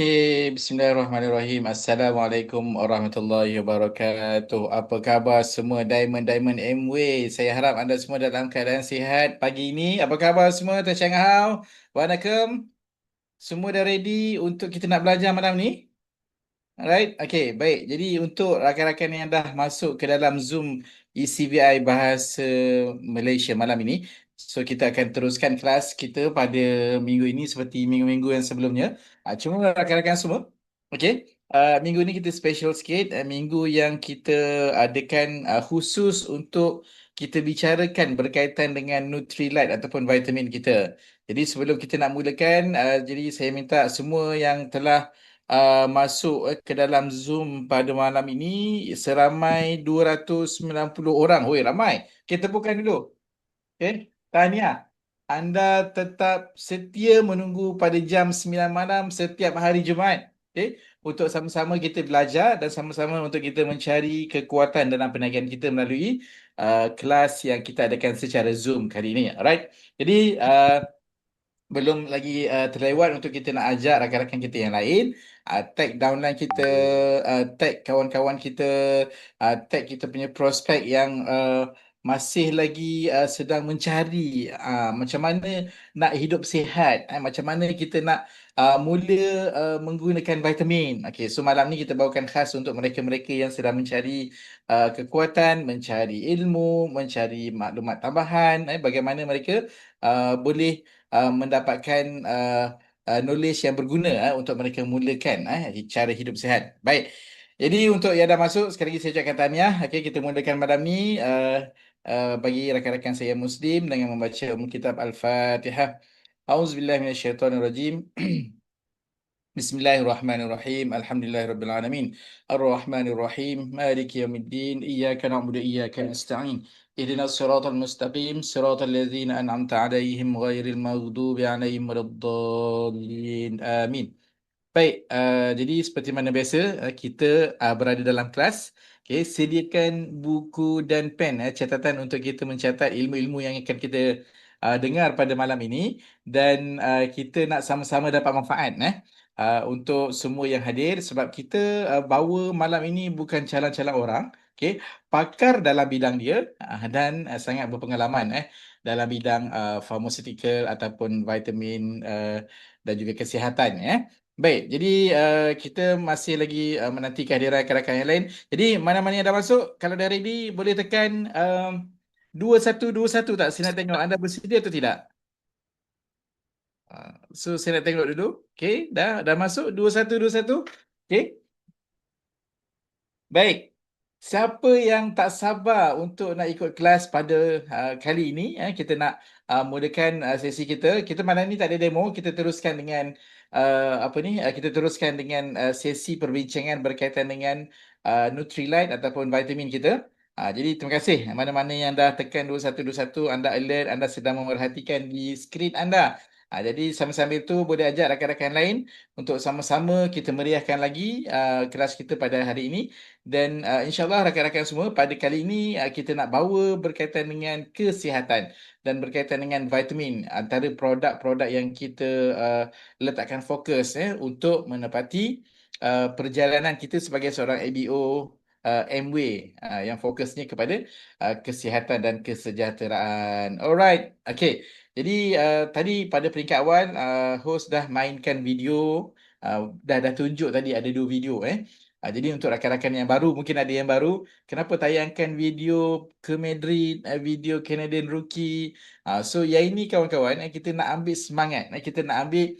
Bismillahirrahmanirrahim. Assalamualaikum warahmatullahi wabarakatuh. Apa khabar semua Diamond MW? Saya harap anda semua dalam keadaan sihat pagi ini. Apa khabar semua? Terchanghao. Wanakem. Semua dah ready untuk kita nak belajar malam ni? Alright, okay, baik. Jadi untuk rakan-rakan yang dah masuk ke dalam Zoom ECVI Bahasa Malaysia malam ini, so kita akan teruskan kelas kita pada minggu ini seperti minggu-minggu yang sebelumnya. Cuma rakan-rakan semua, okay, minggu ini kita special sikit. Minggu yang kita adakan khusus untuk kita bicarakan berkaitan dengan Nutrilite ataupun vitamin kita. Jadi sebelum kita nak mulakan, jadi saya minta semua yang telah masuk ke dalam Zoom pada malam ini seramai 290 orang. Oi, ramai. Kita tepukan dulu. Okay. Tahniah. Anda tetap setia menunggu pada jam 9 malam setiap hari Jumaat. Okay. Untuk sama-sama kita belajar dan sama-sama untuk kita mencari kekuatan dalam perniagaan kita melalui kelas yang kita adakan secara Zoom kali ini. Alright. Jadi, belum lagi terlewat untuk kita nak ajak rakan-rakan kita yang lain, tag downline kita, tag kawan-kawan kita, tag kita punya prospek yang masih lagi sedang mencari macam mana nak hidup sihat, macam mana kita nak mula menggunakan vitamin. Okay, so malam ni kita bawakan khas untuk mereka-mereka yang sedang mencari kekuatan, mencari ilmu, mencari maklumat tambahan, bagaimana mereka boleh mendapatkan knowledge yang berguna untuk mereka mulakan cara hidup sihat. Baik. Jadi untuk yang dah masuk, sekali lagi saya ucapkan tahniah. Okey, kita mulakan malam ni bagi rakan-rakan saya Muslim dengan membaca Kitab Al-Fatihah. Auzubillahiminasyaitonirrajim. Bismillahirrahmanirrahim. Alhamdulillahirabbil alamin. Ar-Rahmanir-Rahim. Maliki yaumiddin. Iyyaka na'budu wa iyyaka nasta'in. Ihdinas siratal mustaqim, siratal ladzina an'amta 'alaihim ghairil maghdubi 'alaihim waladdallin. Amin. Baik, jadi seperti mana biasa kita berada dalam kelas. Okay, sediakan buku dan pen, catatan untuk kita mencatat ilmu-ilmu yang akan kita dengar pada malam ini dan kita nak sama-sama dapat manfaat untuk semua yang hadir sebab kita bawa malam ini bukan calon-calon orang, okay, pakar dalam bidang dia dan sangat berpengalaman dalam bidang pharmaceutical ataupun vitamin dan juga kesihatan Baik, jadi kita masih lagi menanti kehadiran rakan-rakan yang lain. Jadi mana-mana yang dah masuk, kalau dah ready boleh tekan 2121 tak? Saya nak tengok anda bersedia atau tidak? So saya nak tengok dulu. Okay, dah masuk 2121. Okay. Baik. Siapa yang tak sabar untuk nak ikut kelas pada kali ini, kita nak mulakan sesi kita. Kita malam ni tak ada demo, kita teruskan dengan kita teruskan dengan sesi perbincangan berkaitan dengan Nutrilite ataupun vitamin kita. Jadi terima kasih mana-mana yang dah tekan 2121, anda alert, anda sedang memerhatikan di skrin anda. Jadi sambil-sambil tu boleh ajak rakan-rakan lain untuk sama-sama kita meriahkan lagi kelas kita pada hari ini. Dan insyaAllah rakan-rakan semua, pada kali ini kita nak bawa berkaitan dengan kesihatan dan berkaitan dengan vitamin, antara produk-produk yang kita letakkan fokus untuk menepati perjalanan kita sebagai seorang ABO MW yang fokusnya kepada kesihatan dan kesejahteraan. Alright, okay. Jadi tadi pada peringkat awal host dah mainkan video, dah tunjuk tadi ada 2 video jadi untuk rakan-rakan yang baru, mungkin ada yang baru, kenapa tayangkan video ke Madrid, video Canadian Rookie. So yang ini kawan-kawan, kita nak ambil semangat, kita nak ambil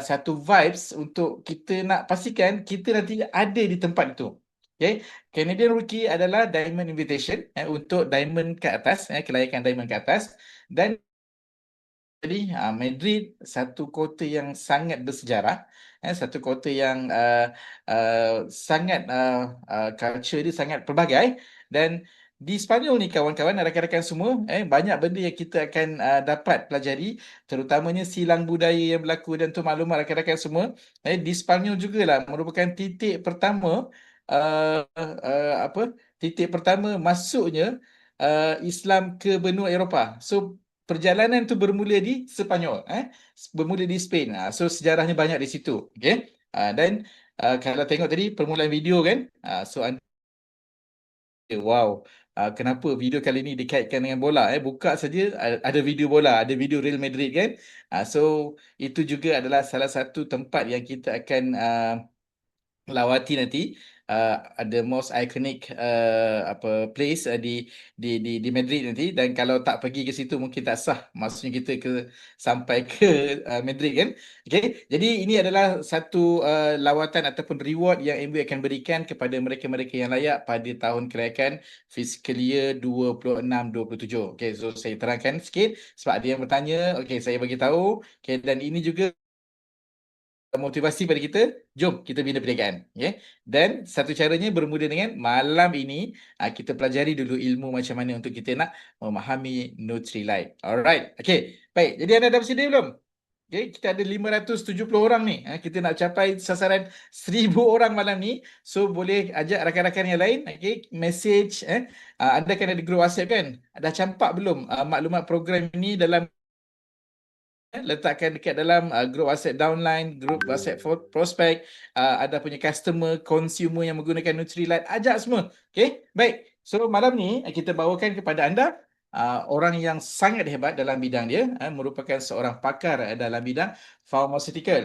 satu vibes untuk kita nak pastikan kita nanti ada di tempat itu. Okay. Canadian Rookie adalah Diamond Invitation untuk Diamond ke atas, kelayakan Diamond ke atas. Dan jadi Madrid satu kota yang sangat bersejarah, satu kota yang sangat culture dia sangat pelbagai. Dan di Sepanyol ni kawan-kawan, rakan-rakan semua, banyak benda yang kita akan dapat pelajari, terutamanya silang budaya yang berlaku. Dan tu maklumat rakan-rakan semua, di Sepanyol jugalah merupakan titik pertama titik pertama masuknya Islam ke benua Eropah. So perjalanan tu bermula di Sepanyol, bermula di Spain. So sejarahnya banyak di situ. Okay. Dan kalau tengok tadi permulaan video kan, so anda wow, kenapa video kali ini dikaitkan dengan bola? Buka saja ada video bola, ada video Real Madrid kan. So itu juga adalah salah satu tempat yang kita akan lawati nanti. Ada most iconic apa place di Madrid nanti, dan kalau tak pergi ke situ mungkin tak sah maksudnya kita ke sampai ke Madrid kan. Okey, jadi ini adalah satu lawatan ataupun reward yang MU akan berikan kepada mereka-mereka yang layak pada tahun kelayakan fiscal year 26-27. Okey, so saya terangkan sikit sebab ada yang bertanya. Okey, saya bagi tahu. Okey, dan ini juga motivasi pada kita, jom kita bina perniagaan, okay? Dan satu caranya bermula dengan malam ini kita pelajari dulu ilmu macam mana untuk kita nak memahami Nutrilite. Alright, okay, baik. Jadi anda dah bersedia belum? Okay, kita ada 570 orang ni. Kita nak capai sasaran 1000 orang malam ni. So boleh ajak rakan-rakan yang lain, okay, message. Anda kan ada grup WhatsApp kan? Dah campak belum maklumat program ini dalam, letakkan dekat dalam grup WhatsApp downline, grup WhatsApp prospek, ada punya customer, consumer yang menggunakan Nutrilite, ajak semua. Okay, baik. So malam ni kita bawakan kepada anda orang yang sangat hebat dalam bidang dia, merupakan seorang pakar dalam bidang pharmaceutical.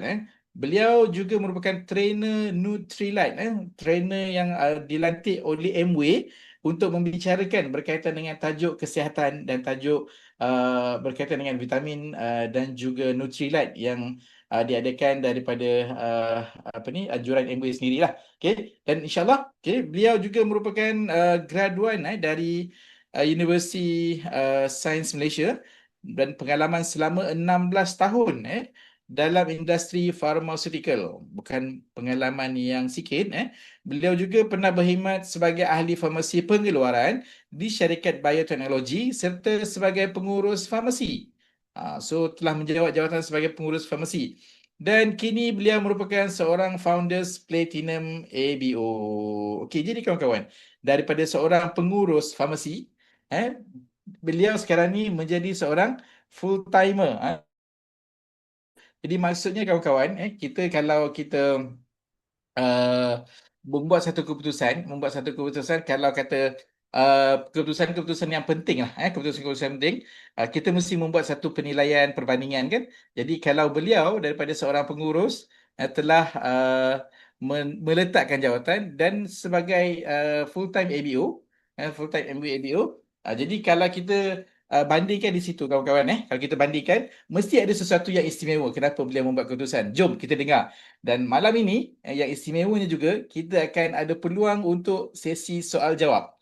Beliau juga merupakan trainer Nutrilite, trainer yang dilantik oleh MW untuk membicarakan berkaitan dengan tajuk kesihatan dan tajuk berkaitan dengan vitamin dan juga Nutrilite yang diadakan daripada apa ni, anjuran MBA sendirilah. Okey, dan insyaallah beliau juga merupakan graduan dari Universiti Sains Malaysia dan pengalaman selama 16 tahun dalam industri pharmaceutical. Bukan pengalaman yang sikit. Beliau juga pernah berkhidmat sebagai ahli farmasi pengeluaran di syarikat bioteknologi serta sebagai pengurus farmasi. So telah menjawat jawatan sebagai pengurus farmasi. Dan kini beliau merupakan seorang founders Platinum ABO. Okey, jadi kawan-kawan, daripada seorang pengurus farmasi, beliau sekarang ni menjadi seorang full timer. Jadi maksudnya kawan-kawan, kita kalau kita uh, membuat satu keputusan, kalau kata keputusan-keputusan yang penting lah, keputusan-keputusan penting, kita mesti membuat satu penilaian perbandingan kan. Jadi kalau beliau daripada seorang pengurus telah meletakkan jawatan dan sebagai full-time ABO, full-time MBA ABO, jadi kalau kita bandingkan di situ kawan-kawan, kalau kita bandingkan, mesti ada sesuatu yang istimewa kenapa beliau membuat keputusan. Jom kita dengar. Dan malam ini yang istimewanya juga, kita akan ada peluang untuk sesi soal jawab.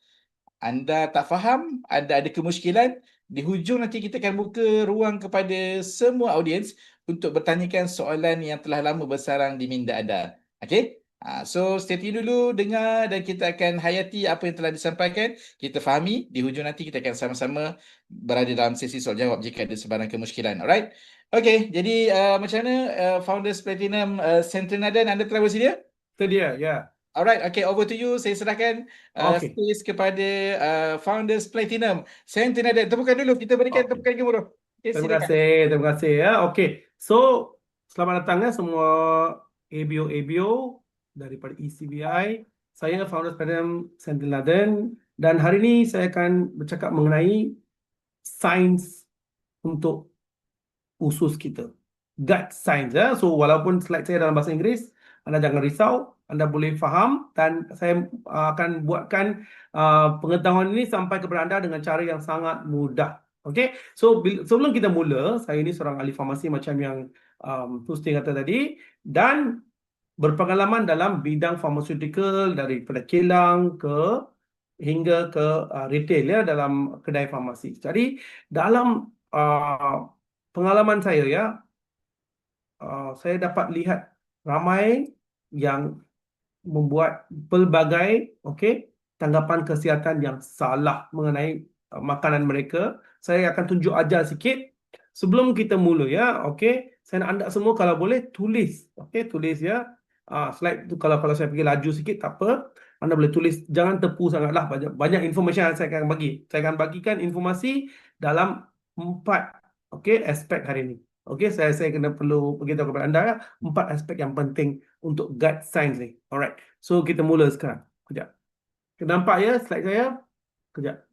Anda tak faham, anda ada kemusykilan, di hujung nanti kita akan buka ruang kepada semua audiens untuk bertanyakan soalan yang telah lama bersarang di minda anda. Okey? So stay tune dulu, dengar, dan kita akan hayati apa yang telah disampaikan. Kita fahami, di hujung nanti kita akan sama-sama berada dalam sesi soal jawab jika ada sebarang kemusykilan. Alright? Okey, jadi macam mana Founders Platinum Sentrinaden, anda telah bersedia? Itu dia, ya. Alright, okay, over to you. Saya serahkan Okey. space kepada Founders Platinum. Sentrinaden, tepukan dulu. Kita berikan Okey. tepukan gemuruh. Okay, Terima silakan. kasih, terima kasih ya. Okey. So, selamat datang ya semua ABO daripada ECBI. Saya founder Platinum Sentinel Laden, dan hari ini saya akan bercakap mengenai sains untuk usus kita. Gut science ya. So walaupun slide saya dalam bahasa Inggeris, anda jangan risau, anda boleh faham, dan saya akan buatkan pengetahuan ini sampai kepada anda dengan cara yang sangat mudah. Okey. So sebelum kita mula, saya ini seorang ahli farmasi macam yang Tusti kata tadi, dan berpengalaman dalam bidang pharmaceutical daripada kilang hingga ke retail ya, dalam kedai farmasi. Jadi dalam pengalaman saya ya, saya dapat lihat ramai yang membuat pelbagai tanggapan kesihatan yang salah mengenai makanan mereka. Saya akan tunjuk ajar sikit sebelum kita mula ya. Saya nak anda semua kalau boleh tulis, tulis ya. Slide tu kalau saya pergi laju sikit tak apa. Anda boleh tulis, jangan tepu sangatlah, banyak informasi yang saya akan bagi. Saya akan bagikan informasi dalam 4 aspek hari ini. Okey, saya kena perlu beritahu kepada anda 4 aspek yang penting untuk gut science ni. Alright. So kita mula sekarang. Kejap. Nampak ya slide saya? Kejap.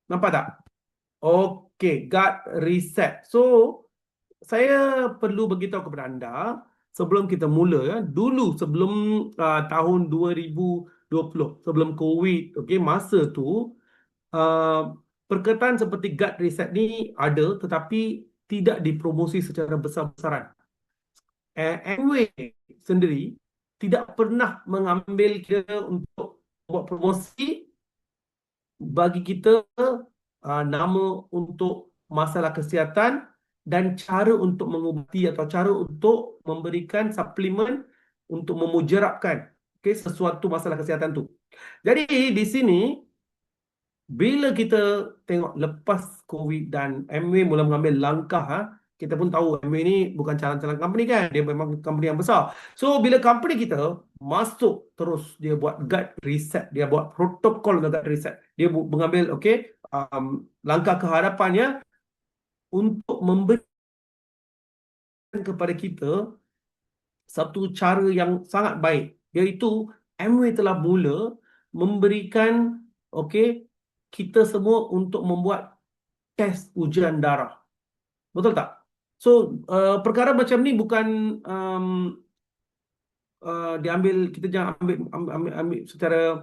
Nampak tak? Okey, gut reset. So saya perlu beritahu kepada anda sebelum kita mula ya, dulu sebelum tahun 2020, sebelum COVID, okey, masa tu perkataan seperti gut reset ni ada tetapi tidak dipromosi secara besar-besaran. Amway sendiri tidak pernah mengambil kira untuk buat promosi bagi kita nama untuk masalah kesihatan dan cara untuk mengubati atau cara untuk memberikan suplemen untuk memujarabkan sesuatu masalah kesihatan tu. Jadi di sini bila kita tengok lepas COVID dan Amway mula mengambil langkah, kita pun tahu Amway ni bukan calon-calon company kan, dia memang company yang besar. So bila company kita masuk terus dia buat gut reset, dia buat protokol gut reset, dia mengambil langkah ke hadapannya untuk memberikan kepada kita satu cara yang sangat baik, iaitu Amway telah mula memberikan kita semua untuk membuat test ujian darah. Betul tak? So perkara macam ni bukan diambil, kita jangan ambil secara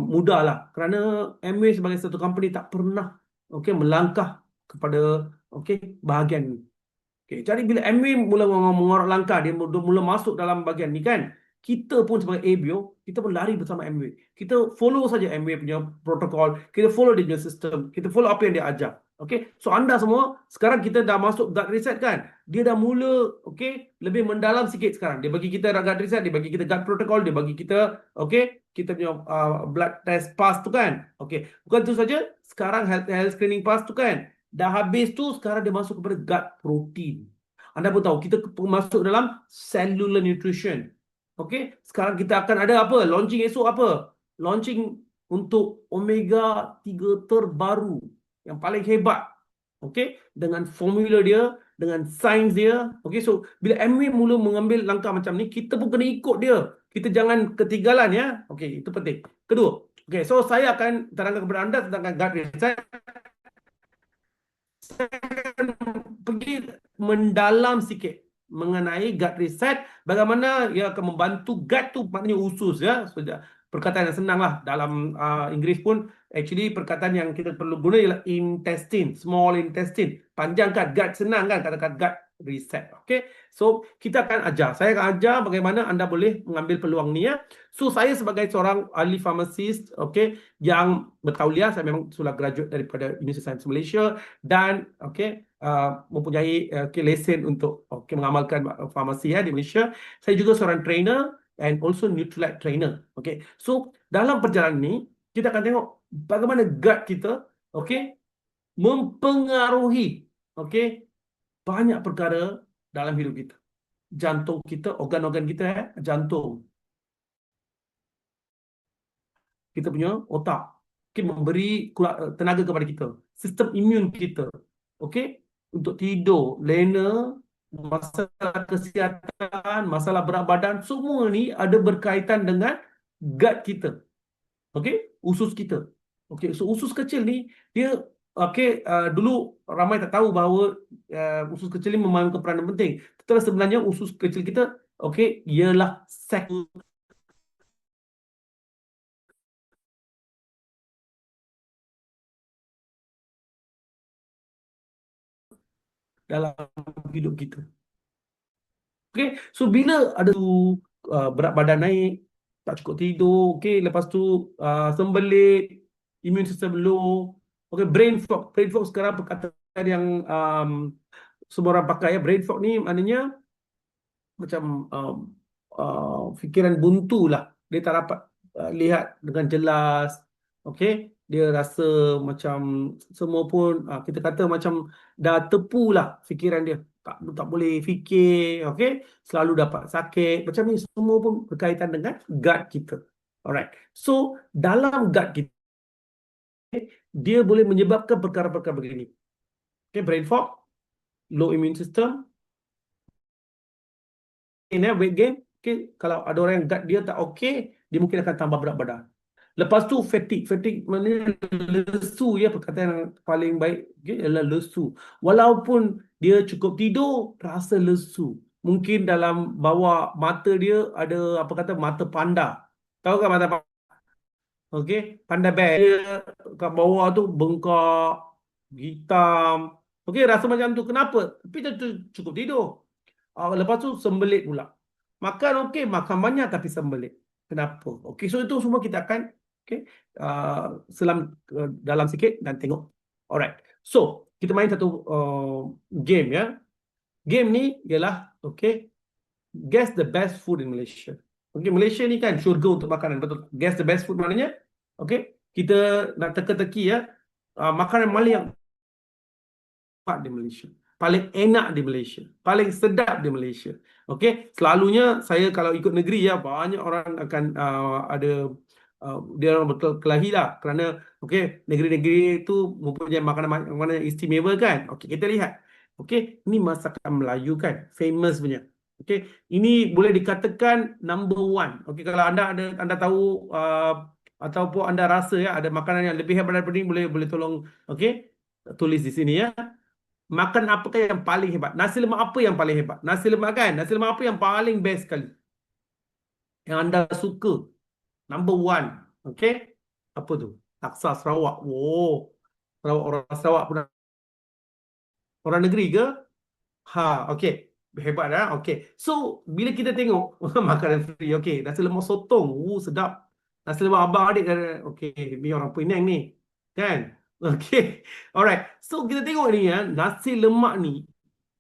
mudah lah, kerana Amway sebagai satu company tak pernah melangkah kepada bahagian ni. Jadi bila Amway mula mengarah langkah, dia mula masuk dalam bahagian ni kan, kita pun sebagai ABO, kita pun lari bersama Amway. Kita follow saja Amway punya protokol, kita follow dia punya sistem, kita follow apa yang dia ajar. So anda semua, sekarang kita dah masuk gut reset kan, dia dah mula lebih mendalam sikit sekarang. Dia bagi kita gut reset, dia bagi kita gut protokol, dia bagi kita kita punya blood test pass tu kan. Bukan tu saja, sekarang health screening pass tu kan, dah habis tu, sekarang dia masuk kepada gut protein. Anda pun tahu, kita masuk dalam cellular nutrition. Sekarang kita akan ada apa? Launching esok apa? Launching untuk omega 3 terbaru yang paling hebat. Dengan formula dia, dengan sains dia. So bila Amway mula mengambil langkah macam ni, kita pun kena ikut dia. Kita jangan ketinggalan ya. Itu penting. Kedua, so saya akan terangkan kepada anda tentang gut reset. Pergi mendalam sikit mengenai gut reset, bagaimana ia akan membantu gut tu, maknanya usus ya. Perkataan yang senang lah dalam Inggeris pun, actually perkataan yang kita perlu guna ialah intestine, small intestine. Panjang kan, gut senang kan, katakan gut reset. So kita akan ajar, saya akan ajar bagaimana anda boleh mengambil peluang ni ya. So saya sebagai seorang ahli farmasist yang bertauliah, saya memang sudah graduate daripada University of Science Malaysia dan mempunyai lesen untuk mengamalkan farmasi di Malaysia. Saya juga seorang trainer and also Nutrilite trainer. So dalam perjalanan ni kita akan tengok bagaimana gut kita mempengaruhi banyak perkara dalam hidup kita. Jantung kita, organ-organ kita, jantung, kita punya otak, memberi tenaga kepada kita, sistem imun kita, untuk tidur, lena, masalah kesihatan, masalah berat badan, semua ni ada berkaitan dengan gut kita. Usus kita. So usus kecil ni dia dulu ramai tak tahu bahawa usus kecil ni memainkan peranan penting. Tetapi sebenarnya usus kecil kita ialah sel dalam hidup kita. So bila ada berat badan naik, tak cukup tidur, lepas tu sembelit, immune system low, brain fog. Brain fog sekarang perkataan yang semua orang pakai ya. Brain fog ni maknanya macam fikiran buntu lah. Dia tak dapat lihat dengan jelas. Dia rasa macam semua pun kita kata macam dah tepu lah fikiran dia. Tak boleh fikir, selalu dapat sakit. Macam ni semua pun berkaitan dengan gut kita. Alright. So dalam gut kita, dia boleh menyebabkan perkara-perkara begini. Brain fog, low immune system, weight gain. Okay, kalau ada orang yang gut dia tak okay, dia mungkin akan tambah berat badan. Lepas tu fatigue maknanya lesu ya, perkataan yang paling baik okay, ialah lesu. Walaupun dia cukup tidur, rasa lesu. Mungkin dalam bawah mata dia ada apa kata mata panda. Tahu kan mata panda? Okey, panda bear dia kat bawah tu bengkak, hitam. Okey, rasa macam tu. Kenapa? Tapi dia cukup tidur. Lepas tu sembelit pula. Makan okey, makan banyak tapi sembelit. Kenapa? Okey, so itu semua kita akan okey, selam dalam sikit dan tengok. Alright. So, kita main satu game ya. Game ni ialah okey, guess the best food in Malaysia. Okey, Malaysia ni kan syurga untuk makanan, betul. Guess the best food maknanya okey, kita nak teka-teki ya, makanan mana yang di Malaysia, paling enak di Malaysia, paling sedap di Malaysia. Okey, selalunya saya kalau ikut negeri ya, banyak orang akan ada dia orang berkelahi lah kerana okey, negeri-negeri itu mempunyai makanan yang istimewa kan. Okey, kita lihat. Okey, ini masakan Melayu kan, famous punya. Okey, ini boleh dikatakan number one. Okey, kalau anda tahu ataupun anda rasa ya ada makanan yang lebih hebat daripada ini, boleh tolong okey tulis di sini ya. Makan apakah yang paling hebat? Nasi lemak apa yang paling hebat? Nasi lemak kan? Nasi lemak apa yang paling best sekali? Yang anda suka? Number one. Okay? Apa tu? Laksa Sarawak. Oh, orang Sarawak pun orang negeri ke? Okay. Hebat dah. Okay. So, bila kita tengok makanan free. Okay. Nasi lemak sotong. Sedap. Nasi lemak abang adik. Okay. Ni orang Penang ni. Kan? Okay. Alright. So, kita tengok ni ya. Nasi lemak ni.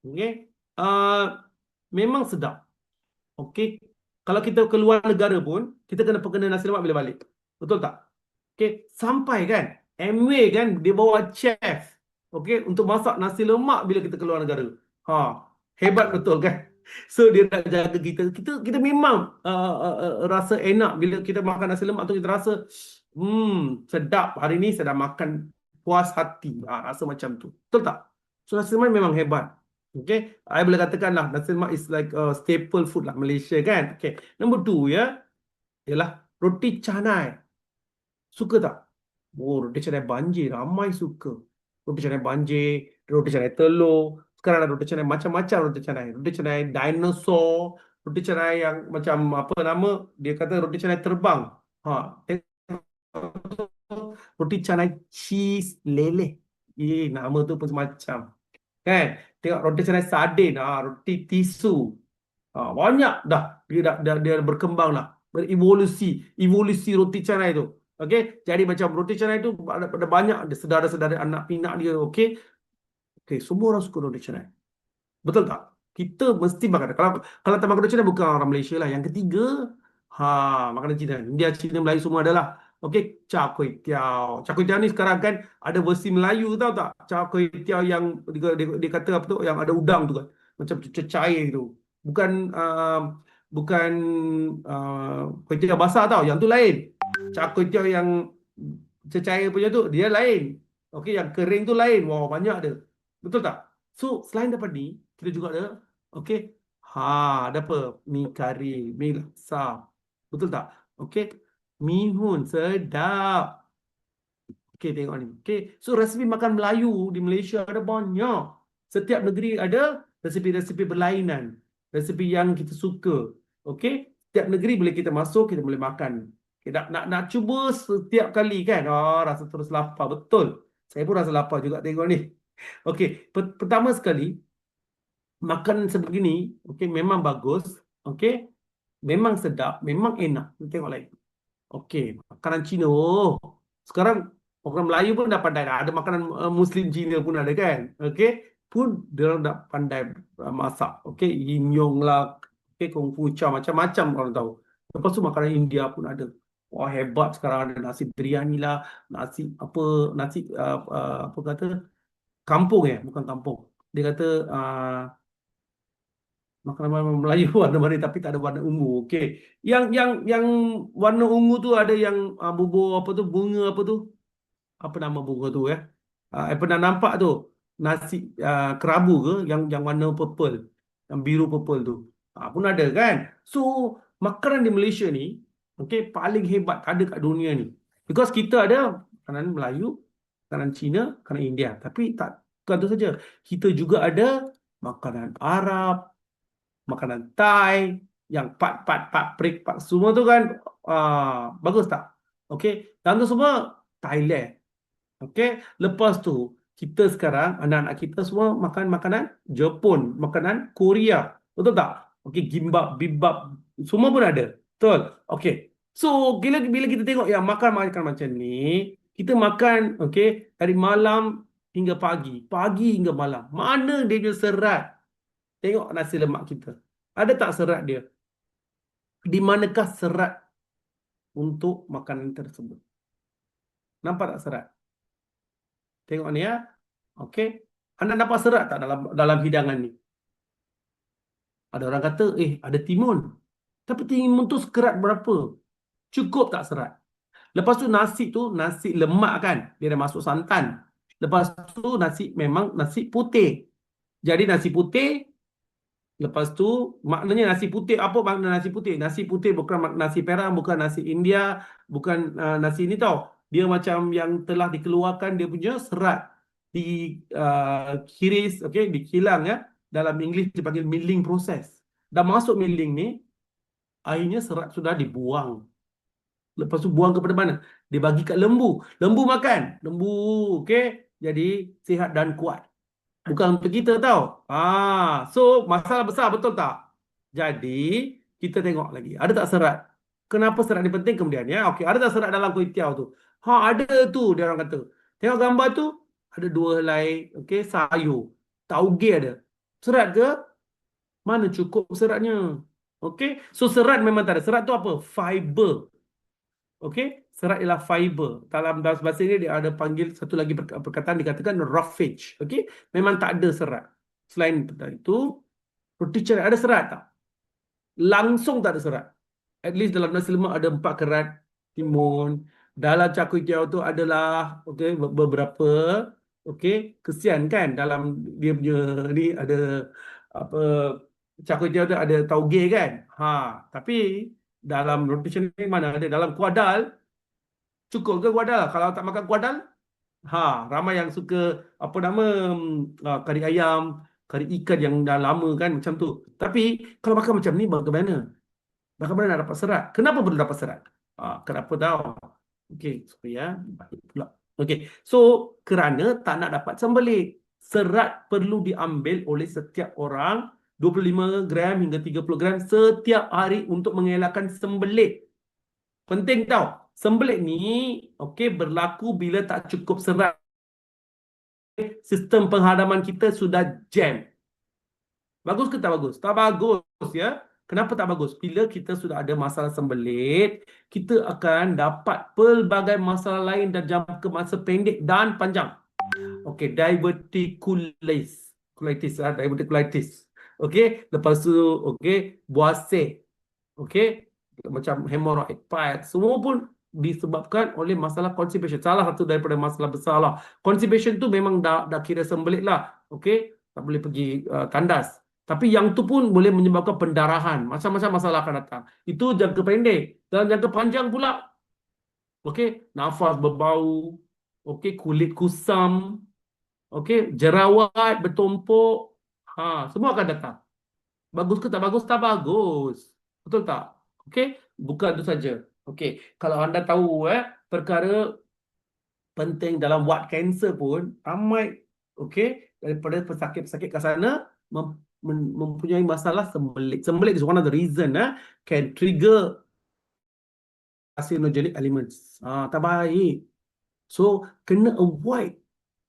Okay. Memang sedap. Okey. Kalau kita keluar negara pun, kita kena nasi lemak bila balik. Betul tak? Okey. Sampai kan, Amway kan, dia bawa chef. Okey. Untuk masak nasi lemak bila kita keluar negara. Hebat betul kan? So, dia nak jaga kita. Kita memang rasa enak bila kita makan nasi lemak tu. Kita rasa, sedap. Hari ni saya dah makan puas hati. Rasa macam tu. Betul tak? So, nasi lemak memang hebat. Okay, I boleh katakan lah nasi lemak is like a staple food lah Malaysia kan. Okay, number two ya, ialah roti canai. Suka tak? Oh, roti canai banjir, ramai suka. Roti canai banjir, roti canai telur. Sekarang ada roti canai macam-macam roti canai. Roti canai dinosaur, roti canai yang macam apa nama? Dia kata roti canai terbang. Roti canai cheese leleh. Nama tu pun semacam. Kan? Tengok roti canai sardin, roti tisu. Banyak dah dia berkembang lah, evolusi roti canai tu. Okey, jadi macam roti canai tu ada banyak ada sedara-sedara anak pinak dia. Okey. Okey, semua orang suka roti canai. Betul tak? Kita mesti makan. Kalau tak makan roti canai bukan orang Malaysia lah. Yang ketiga, makanan Cina. India, Cina, Melayu semua adalah. Okey, char kway teow. Char kway teow ni sekarang kan ada versi Melayu, tahu tak? Char kway teow yang dia kata apa tu, yang ada udang tu kan. Macam cair tu. Bukan bukan kway teow basah tau, yang tu lain. Char kway teow yang cecair punya tu dia lain. Okey, yang kering tu lain. Wow, banyak ada. Betul tak? So, selain daripada ni, kita juga ada okey. Ada apa? Mi kari, mi laksa. Betul tak? Okey. Mihun sedap. Okey, tengok ni. Okey. So, resipi makan Melayu di Malaysia ada banyak. Setiap negeri ada resipi-resipi berlainan. Resipi yang kita suka. Okey. Setiap negeri boleh kita masuk, kita boleh makan. Okay, nak cuba setiap kali kan? Rasa terus lapar. Betul. Saya pun rasa lapar juga tengok ni. Okey. Pertama sekali, makan sebegini, okey, memang bagus. Okey. Memang sedap, memang enak. Tengok lain. Okey, makanan Cina. Sekarang orang Melayu pun dah pandai dah. Ada makanan Muslim Cina pun ada kan. Okey, pun dia orang dah pandai masak. Okey, yin yong lah, okey, kung fu cha, macam-macam orang tahu. Lepas tu makanan India pun ada. Wah, hebat sekarang ada nasi biryani lah, nasi apa kata, kampung bukan kampung. Dia kata makanan Melayu warna-warni tapi tak ada warna ungu. Okey. Yang warna ungu tu ada yang bubur apa tu, bunga apa tu? Apa nama bunga tu ya? Pernah nampak tu. nasi kerabu ke yang warna purple, yang biru purple tu. Pun ada kan. So makanan di Malaysia ni okey paling hebat ada kat dunia ni. Because kita ada makanan Melayu, makanan Cina, makanan India. Tapi tak bukan tu saja. Kita juga ada makanan Arab, makanan Thai, yang pat prik pat semua tu kan bagus tak? Okey, dan tu semua Thailand. Okey, lepas tu kita sekarang anak-anak kita semua makan makanan Jepun, makanan Korea. Betul tak? Okey, gimbap, bimbap semua pun ada. Betul. Okey. So, bila bila kita tengok yang makan makan macam ni, kita makan okey dari malam hingga pagi, pagi hingga malam. Mana dia punya serat? Tengok nasi lemak kita. Ada tak serat dia? Di manakah serat untuk makanan tersebut? Nampak tak serat? Tengok ni ya. Okey. Anda dapat serat tak dalam hidangan ni? Ada orang kata, ada timun. Tapi timun tu serat berapa? Cukup tak serat? Lepas tu nasi lemak kan? Dia dah masuk santan. Lepas tu nasi memang nasi putih. Jadi nasi putih, lepas tu maknanya nasi putih, apa makna nasi putih? Nasi putih bukan nasi Perak, bukan nasi India, bukan nasi ini tau. Dia macam yang telah dikeluarkan dia punya serat di kiris, okey, dikilang ya. Dalam English dipanggil milling process. Dah masuk milling ni, akhirnya serat sudah dibuang. Lepas tu buang kepada mana? Dibagi kat lembu. Lembu makan. Lembu, okey, jadi sihat dan kuat. Bukan untuk kita tau. So masalah besar betul tak? Jadi kita tengok lagi. Ada tak serat? Kenapa serat ni penting kemudian ya? Okey, ada tak serat dalam kuih tiaw tu? Ada tu dia orang kata. Tengok gambar tu, ada 2 helai okey sayur. Tauge ada. Serat ke? Mana cukup seratnya? Okey. So serat memang tak ada. Serat tu apa? Fiber. Okey, serat ialah fiber. Dalam bahasa ini dia ada panggil satu lagi perkataan dikatakan roughage. Okey, memang tak ada serat. Selain itu, roti canai ada serat tak? Langsung tak ada serat. At least dalam nasi lemak ada 4 kerat timun. Dalam char kway teow tu adalah okey beberapa okey kesian kan dalam dia punya ni ada apa char kway teow tu ada tauge kan. Tapi dalam roti canai mana ada dalam kuadal. Cukup ke kuadal? Kalau tak makan kuadal, ramai yang suka apa nama kari ayam, kari ikan yang dah lama kan macam tu. Tapi kalau makan macam ni bagaimana? Bagaimana nak dapat serat? Kenapa perlu dapat serat? Kenapa tahu? Okey, supaya baik pula. Okey, so kerana tak nak dapat sembelit. Serat perlu diambil oleh setiap orang 25 gram hingga 30 gram setiap hari untuk mengelakkan sembelit. Penting tau. Sembelit ni okey berlaku bila tak cukup serat. Sistem penghadaman kita sudah jam. Bagus ke tak bagus? Tak bagus ya. Kenapa tak bagus? Bila kita sudah ada masalah sembelit, kita akan dapat pelbagai masalah lain dan jangka masa pendek dan panjang. Okey, diverticulitis. Diverticulitis. Okey, lepas tu okey, buasir. Okey, macam hemorrhoid, pile, semua pun disebabkan oleh masalah constipation. Salah satu daripada masalah besar lah. Constipation tu memang dah kira sembelit lah. Okey, tak boleh pergi tandas. Tapi yang tu pun boleh menyebabkan pendarahan. Macam-macam masalah akan datang. Itu jangka pendek. Dalam jangka panjang pula, okey, nafas berbau, okey, kulit kusam, okey, jerawat bertumpuk, semua akan datang. Bagus ke tak bagus? Tak bagus. Betul tak? Okey, bukan itu saja. Okey, kalau anda tahu perkara penting dalam ward cancer pun ramai okey daripada pesakit-pesakit kat sana mempunyai masalah sembelit. Sembelit is one of the reason can trigger carcinogenic elements. Tak baik. So, kena avoid.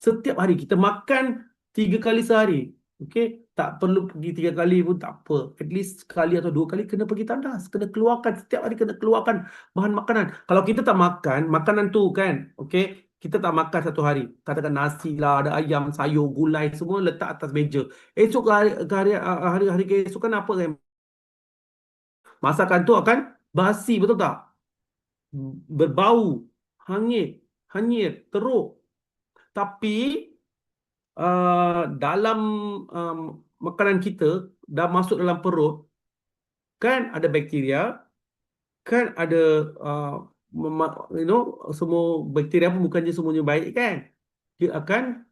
Setiap hari kita makan 3 kali sehari. Okey, tak perlu pergi 3 kali pun tak apa. At least sekali atau 2 kali kena pergi tandas. Kena keluarkan. Setiap hari kena keluarkan bahan makanan. Kalau kita tak makan, makanan tu kan, okey, kita tak makan satu hari. Katakan nasi lah, ada ayam, sayur, gulai, semua letak atas meja. Esok hari keesokan apa kan? Masakan tu akan basi, betul tak? Berbau, hanyir, teruk. Tapi dalam makanan kita dah masuk dalam perut, kan ada bakteria, kan ada uh, semua bakteria pun bukannya semuanya baik kan. Dia akan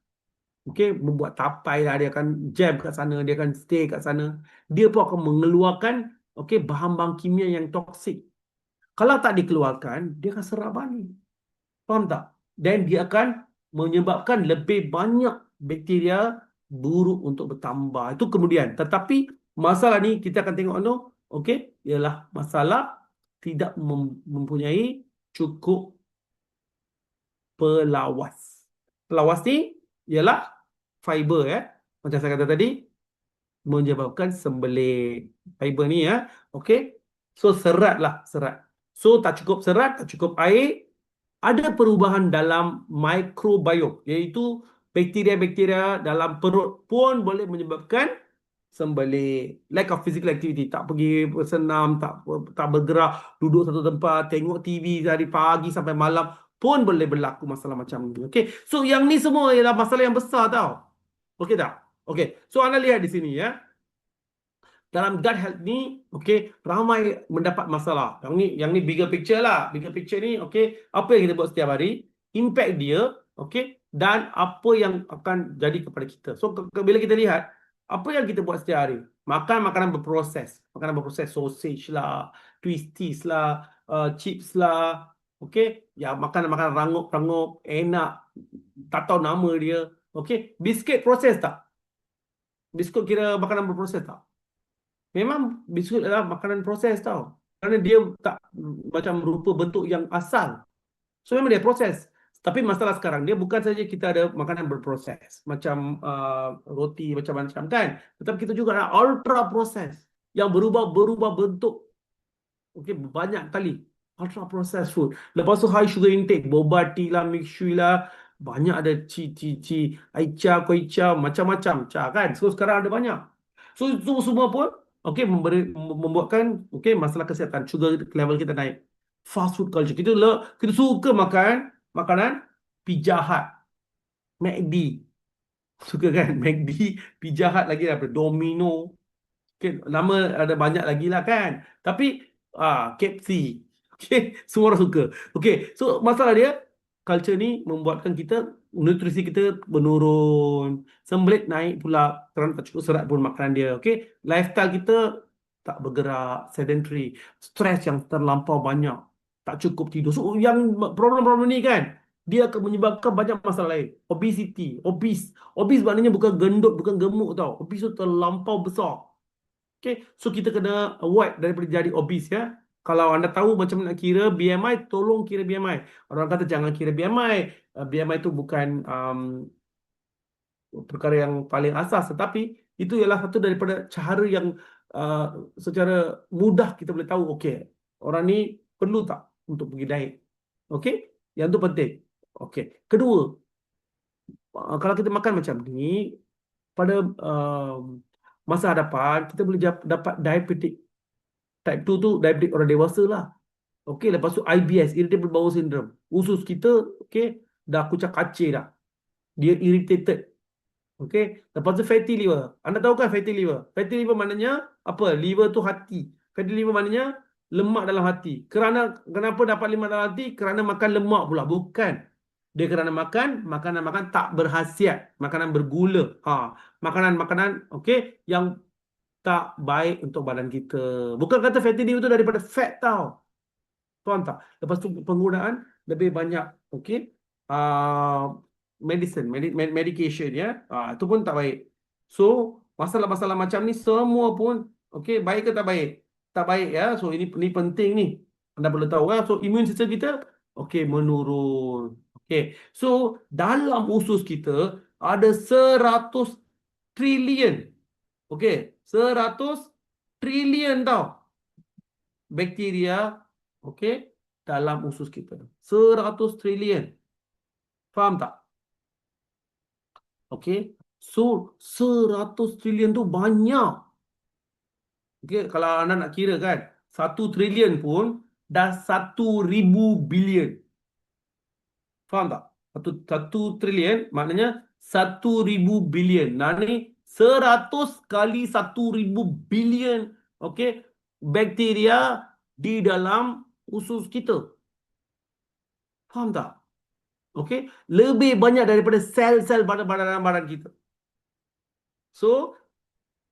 membuat tapai lah, dia akan jam kat sana, dia akan stay kat sana. Dia pun akan mengeluarkan bahan-bahan kimia yang toksik. Kalau tak dikeluarkan, dia akan serap balik. Faham tak? Dan dia akan menyebabkan lebih banyak bakteria buruk untuk bertambah. Itu kemudian. Tetapi masalah ni kita akan tengok ialah masalah tidak mempunyai cukup pelawas. Pelawas ni ialah fiber Macam saya kata tadi, menyebabkan sembelit. Fiber ni okey. So serat lah, serat. So tak cukup serat, tak cukup air, ada perubahan dalam microbiome, iaitu bakteria-bakteria dalam perut pun boleh menyebabkan sembelit. Lack of physical activity, tak pergi bersenam, tak bergerak, duduk satu tempat, tengok TV dari pagi sampai malam pun boleh berlaku masalah macam ni. Okey. So yang ni semua ialah masalah yang besar tau. Okey tak? Okey. So anda lihat di sini dalam gut health ni, ramai mendapat masalah. Yang ni bigger picture lah. Bigger picture ni, apa yang kita buat setiap hari, impact dia, dan apa yang akan jadi kepada kita. So bila kita lihat apa yang kita buat setiap hari, makan makanan berproses, sausage lah, twisties lah, chips lah, makanan-makanan rangup-rangup, enak, tak tahu nama dia. Biskut proses tak? Biskut kira makanan berproses tak? Memang biskut adalah makanan proses tau. Kerana dia tak macam rupa bentuk yang asal. So memang dia proses. Tapi masalah sekarang dia bukan saja kita ada makanan berproses. Macam roti macam-macam kan. Tetapi kita juga ada ultra proses. Yang berubah bentuk. Banyak kali. Ultra processed food. Lepas tu high sugar intake. Boba tea lah, mixture lah. Banyak ada aicha, koicha, macam-macam. Kan. So sekarang ada banyak. So itu semua pun membuatkan masalah kesihatan, sugar level kita naik. Fast food culture, kita suka makan makanan Pizza Hut, McD, suka kan? McD, Pizza Hut, lagi apa, Domino, nama ada banyak lagi lah kan. Tapi KFC, semua orang suka. So masalah dia, culture ni membuatkan nutrisi kita menurun, sembelit naik pula kerana tak cukup serat pun makanan dia. Lifestyle kita tak bergerak, sedentary, stres yang terlampau banyak, tak cukup tidur. So yang problem-problem ni kan, dia akan menyebabkan banyak masalah lain. Obesity, obese maknanya bukan gendut, bukan gemuk tau. Obese tu terlampau besar. So kita kena avoid daripada jadi obese Kalau anda tahu macam nak kira BMI, tolong kira BMI. Orang kata jangan kira BMI. BMI itu bukan perkara yang paling asas, tetapi itu ialah satu daripada cara yang secara mudah kita boleh tahu, orang ni perlu tak untuk pergi diet. Yang tu penting. Kedua, kalau kita makan macam ni, pada masa hadapan kita boleh dapat diabetic. Type 2 tu diabetic orang dewasa lah. Lepas tu IBS, irritable bowel syndrome. Usus kita dah kucak-kacir dah. Dia irritated. Lepas tu fatty liver. Anda tahu kan fatty liver? Fatty liver maknanya apa? Liver tu hati. Fatty liver maknanya lemak dalam hati. Kenapa dapat lemak dalam hati? Kerana makan lemak pula. Bukan. Dia kerana makan makanan tak berkhasiat, makanan bergula. Makanan-makanan yang tak baik untuk badan kita. Bukan kata fatty liver tu daripada fat tau. Faham tak? Lepas tu penggunaan lebih banyak medication itu pun tak baik. So masalah-masalah macam ni semua pun baik ke tak baik? Tak baik So ini penting ni. Anda perlu tahu So immune system kita menurun. So dalam usus kita ada 100 trilion 100 trilion tau bakteria dalam usus kita. 100 trilion. Faham tak? So 100 trilion tu banyak. Kalau anda nak kira kan, 1 trilion pun dah 1,000 bilion. Faham tak? 1 trilion maknanya 1,000 bilion. Nah ni 100 kali 1,000 bilion, okey, bakteria di dalam usus kita. Faham tak? Okey, lebih banyak daripada sel-sel badan kita. So,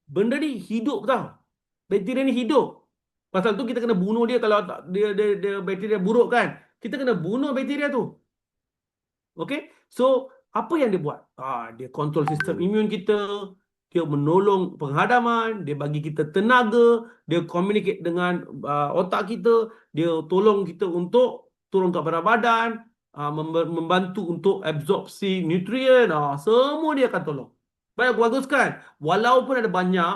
benda ni hidup tau. Bakteria ni hidup. Pasal tu kita kena bunuh dia kalau dia bakteria buruk kan. Kita kena bunuh bakteria tu. Okey. So, apa yang dia buat? Dia kontrol sistem imun kita, dia menolong penghadaman, dia bagi kita tenaga, dia communicate dengan otak kita, dia tolong kita untuk turun ke berat badan, membantu untuk absorpsi nutrien, semua dia akan tolong. Bagus kan? Walaupun ada banyak,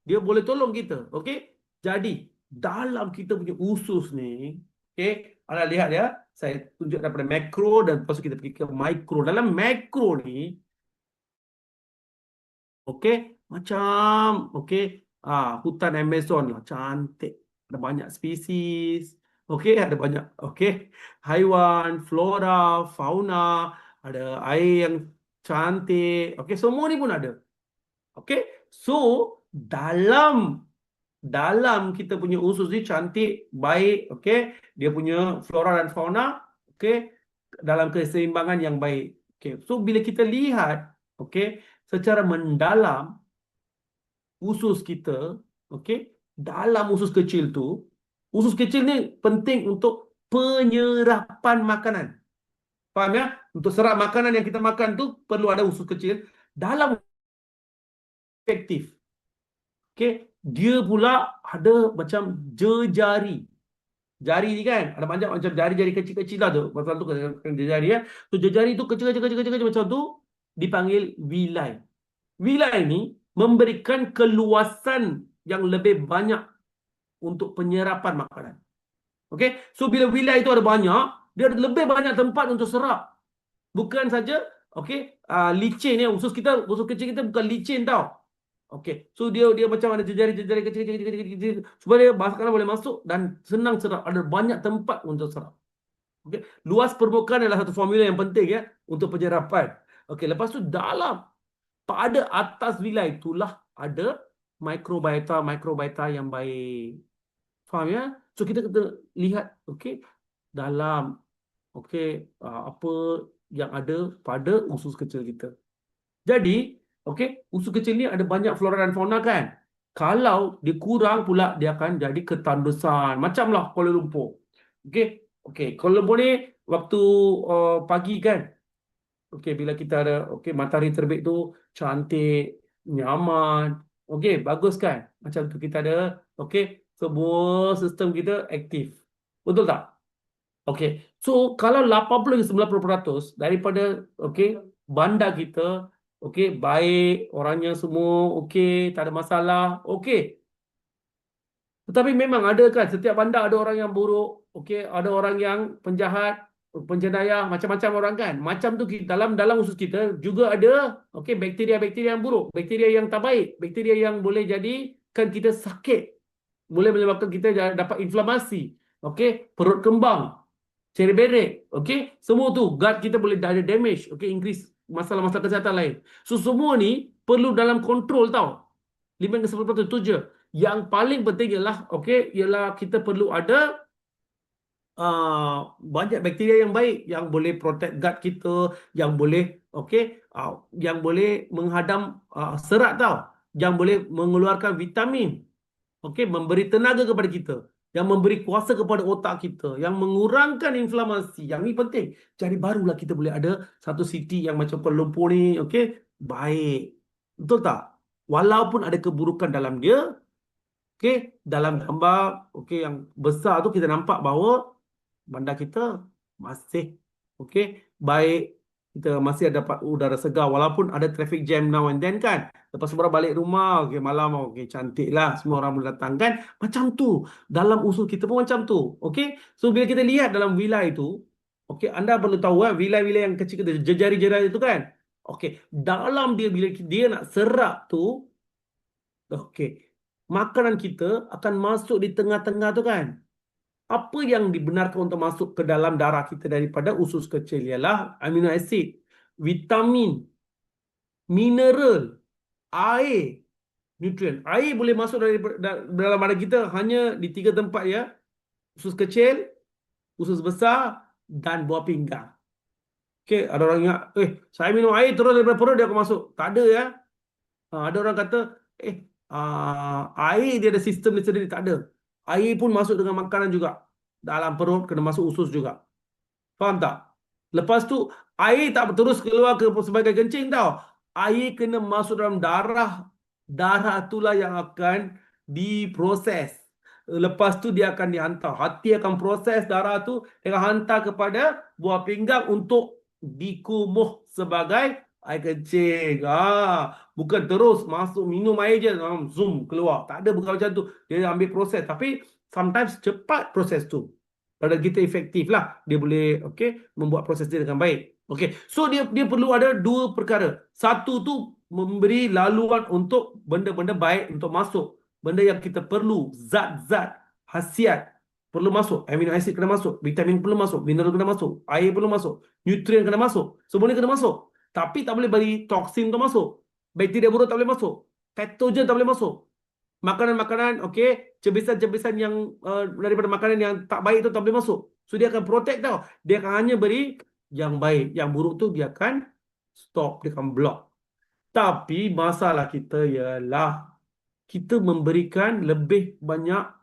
dia boleh tolong kita. Okey? Jadi, dalam kita punya usus ni, okey, anda lihat ya, saya tunjuk daripada makro dan lepas tu kita pergi ke mikro. Dalam makro ni, okey, macam hutan Amazon lah, cantik. Ada banyak spesies. Okey, ada banyak haiwan, flora, fauna, ada air yang cantik. Okey, semua ni pun ada. Okey. So, dalam kita punya usus ni cantik, baik, okey. Dia punya flora dan fauna, okey, dalam keseimbangan yang baik. Okey. So bila kita lihat, okey, secara mendalam usus kita, okey, dalam usus kecil tu, usus kecil ni penting untuk penyerapan makanan. Faham ya? Untuk serap makanan yang kita makan tu perlu ada usus kecil dalam efektif. Okey, dia pula ada macam jejari. Jari ni kan ada banyak macam jari-jari kecil-kecil lah tu. Pasal tu kan jejari ya. So jejari tu kecil-kecil macam tu dipanggil villi. Villi ni memberikan keluasan yang lebih banyak untuk penyerapan makanan. Okey, so bila villi itu ada banyak, dia ada lebih banyak tempat untuk serap. Bukan saja licin ya, usus kecil kita bukan licin tau. Okey, so dia macam ada jejari-jejari kecil supaya makanan boleh masuk dan senang serap. Ada banyak tempat untuk serap. Okey, luas permukaan adalah satu formula yang penting ya untuk penyerapan. Okey, lepas tu pada atas villi itulah ada mikrobiota yang baik. Faham ya? So kita kena lihat dalam apa yang ada pada usus kecil kita. Jadi, usus kecil ni ada banyak flora dan fauna kan. Kalau dia kurang pula, dia akan jadi ketandusan. Macamlah Kuala Lumpur. Kuala Lumpur ni waktu pagi kan. Bila kita ada matahari terbit tu cantik, nyaman. Bagus kan? Macam tu kita ada semua sistem kita aktif. Betul tak? So kalau 80 hingga 90% daripada bandar kita baik, orangnya semua tak ada masalah, Tetapi memang ada kan, setiap bandar ada orang yang buruk, ada orang yang penjahat, penjenayah, macam-macam orang kan. Macam tu dalam usus kita juga ada bakteria-bakteria yang buruk, bakteria yang tak baik, bakteria yang boleh jadikan kita sakit, boleh menyebabkan kita dapat inflamasi, perut kembang, cerebrik, semua tu gut kita boleh ada damage, increase masalah-masalah kesihatan lain. So semua ni perlu dalam kontrol tau. 5-10% tu je. Yang paling penting ialah ialah kita perlu ada banyak bakteria yang baik yang boleh protect gut kita, yang boleh yang boleh menghadam serat tau, yang boleh mengeluarkan vitamin, memberi tenaga kepada kita, yang memberi kuasa kepada otak kita, yang mengurangkan inflamasi. Yang ni penting. Jadi barulah kita boleh ada satu city yang macam Kuala Lumpur ni, baik. Betul tak? Walaupun ada keburukan dalam dia, dalam gambar yang besar tu kita nampak bahawa bandar kita masih baik. Kita masih dapat udara segar walaupun ada traffic jam now and then kan. Lepas semua orang balik rumah, malam, cantik lah, semua orang boleh datang kan. Macam tu. Dalam usul kita pun macam tu. So bila kita lihat dalam villi itu, anda perlu tahu villi yang kecil kita, jejari-jejari itu kan. Dalam dia, bila dia nak serap tu, makanan kita akan masuk di tengah-tengah tu kan. Apa yang dibenarkan untuk masuk ke dalam darah kita daripada usus kecil ialah amino acid, vitamin, mineral, air, nutrien. Air boleh masuk dalam badan kita hanya di 3 tempat ya. Usus kecil, usus besar dan buah pinggang. Okey, ada orang ingat, saya minum air terus daripada perut dia akan masuk. Tak ada ya. Ada orang kata, air dia ada sistem dia sendiri. Tak ada. Air pun masuk dengan makanan juga. Dalam perut kena masuk usus juga. Faham tak? Lepas tu, air tak terus keluar sebagai kencing tau. Air kena masuk dalam darah. Darah itulah yang akan diproses. Lepas tu dia akan dihantar. Hati akan proses darah tu, dia akan hantar kepada buah pinggang untuk dikumuh sebagai air kencing. Bukan terus masuk minum air je, zoom keluar. Tak ada, bukan macam tu. Dia ambil proses. Tapi sometimes cepat proses tu. Pada kita efektif lah, dia boleh membuat proses dia dengan baik. So dia perlu ada 2 perkara. Satu tu memberi laluan untuk benda-benda baik untuk masuk. Benda yang kita perlu, zat-zat, khasiat perlu masuk. Amino acid kena masuk, vitamin perlu masuk, mineral kena masuk, air perlu masuk, nutrien kena masuk. Semua ni kena masuk. Tapi tak boleh bagi toksin tu masuk. Bakteria buruk tak boleh masuk. Patogen tak boleh masuk. Makanan-makanan, cebisan-cebisan yang daripada makanan yang tak baik tu tak boleh masuk. So dia akan protect tau. Dia akan hanya beri yang baik. Yang buruk tu dia akan stop, dia akan block. Tapi masalah kita ialah kita memberikan lebih banyak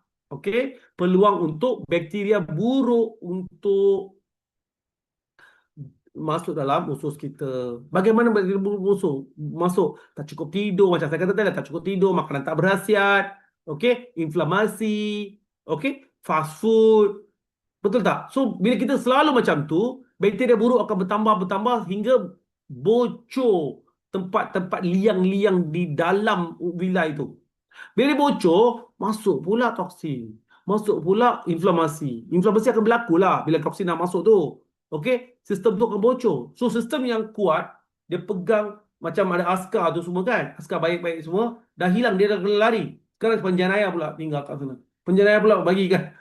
peluang untuk bakteria buruk untuk masuk dalam usus kita. Bagaimana bakteria buruk masuk? Tak cukup tidur, macam saya kata tadi, tak cukup tidur, makanan tak berkhasiat, inflamasi, fast food. Betul tak? So bila kita selalu macam tu, bakteria buruk akan bertambah hingga bocor tempat-tempat liang-liang di dalam wilayah itu. Bila dia bocor, masuk pula toksin. Masuk pula inflamasi. Inflamasi akan berlaku lah bila toksin dah masuk tu. Sistem tu akan bocor. So sistem yang kuat, dia pegang macam ada askar tu semua kan. Askar baik-baik semua. Dah hilang, dia dah kena lari. Sekarang penjenayah pula tinggal kat sana. Penjenayah pula bagi kan.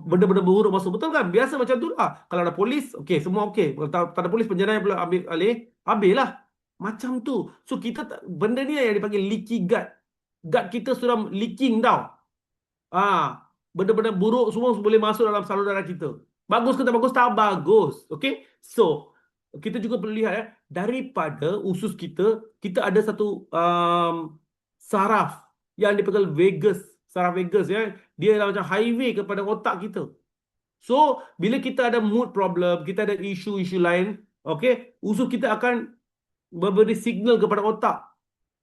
Benda-benda buruk masuk. Betul kan? Biasa macam tu lah. Kalau ada polis, semua Kalau tak ada polis, penjenayah pula ambil alih. Habis lah. Macam tu. So kita benda ni yang dipanggil leaky gut. Gut kita sudah leaking tau. Benda-benda buruk semua boleh masuk dalam saluran darah kita. Bagus ke tak bagus? Tak bagus. So kita juga perlu lihat daripada usus kita, kita ada satu saraf yang dipanggil vagus. Saraf vagus dia adalah macam highway kepada otak kita. So bila kita ada mood problem, kita ada isu-isu lain, usus kita akan memberi signal kepada otak.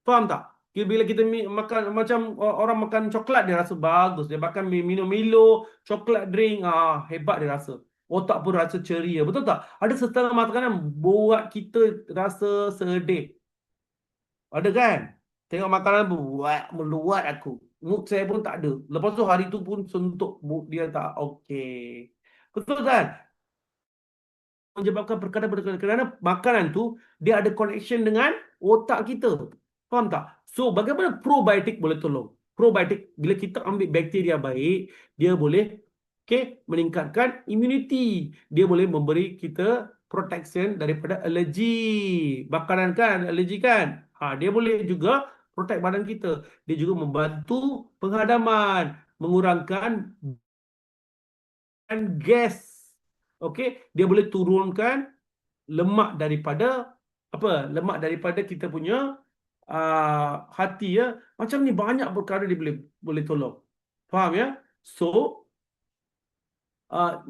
Faham tak? Bila kita makan, macam orang makan coklat, dia rasa bagus. Dia makan minum Milo, coklat drink, hebat dia rasa. Otak pun rasa ceria. Betul tak? Ada setengah makanan buat kita rasa sedih. Ada kan? Tengok makanan buat meluat aku. Mood saya pun tak ada. Lepas tu hari tu pun suntuk, mood dia tak okey. Betul kan? Menyebabkan perkara-perkara kerana makanan tu dia ada connection dengan otak kita. Faham tak? So bagaimana probiotik boleh tolong? Probiotik bila kita ambil bakteria baik, dia boleh meningkatkan immunity. Dia boleh memberi kita protection daripada alergi. Makanan kan, alergi kan? Dia boleh juga protect badan kita. Dia juga membantu penghadaman, mengurangkan gas. Dia boleh turunkan lemak daripada lemak daripada kita punya hati ya. Macam ni banyak perkara dia boleh tolong. Faham ya? So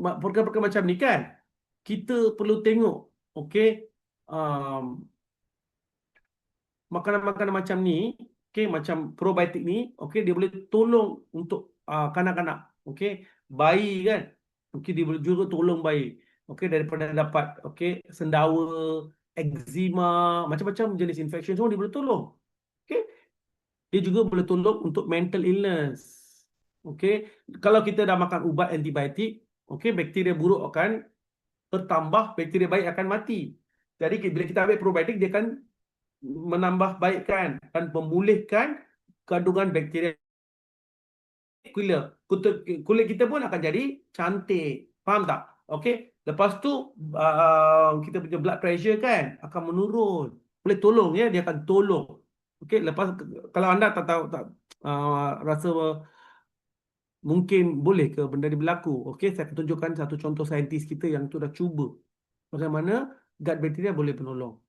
perkara-perkara macam ni kan kita perlu tengok. Makanan-makanan macam ni, macam probiotik ni, dia boleh tolong untuk kanak-kanak, bayi kan. Dia boleh juga tolong bayi. Daripada dapat sendawa, eczema, macam-macam jenis infection semua dia boleh tolong. Dia juga boleh tolong untuk mental illness. Kalau kita dah makan ubat antibiotik, bakteria buruk akan bertambah, bakteria baik akan mati. Jadi bila kita ambil probiotik, dia akan menambah baikkan dan memulihkan kandungan bakteria. Kulit kita pun akan jadi cantik. Faham tak? Lepas tu kita punya blood pressure kan akan menurun. boleh tolong ya, dia akan tolong. Okey, lepas kalau anda tak tahu tak rasa mungkin boleh ke benda ni berlaku. Okey, saya akan tunjukkan satu contoh saintis kita yang tu dah cuba bagaimana gut bakteria boleh menolong.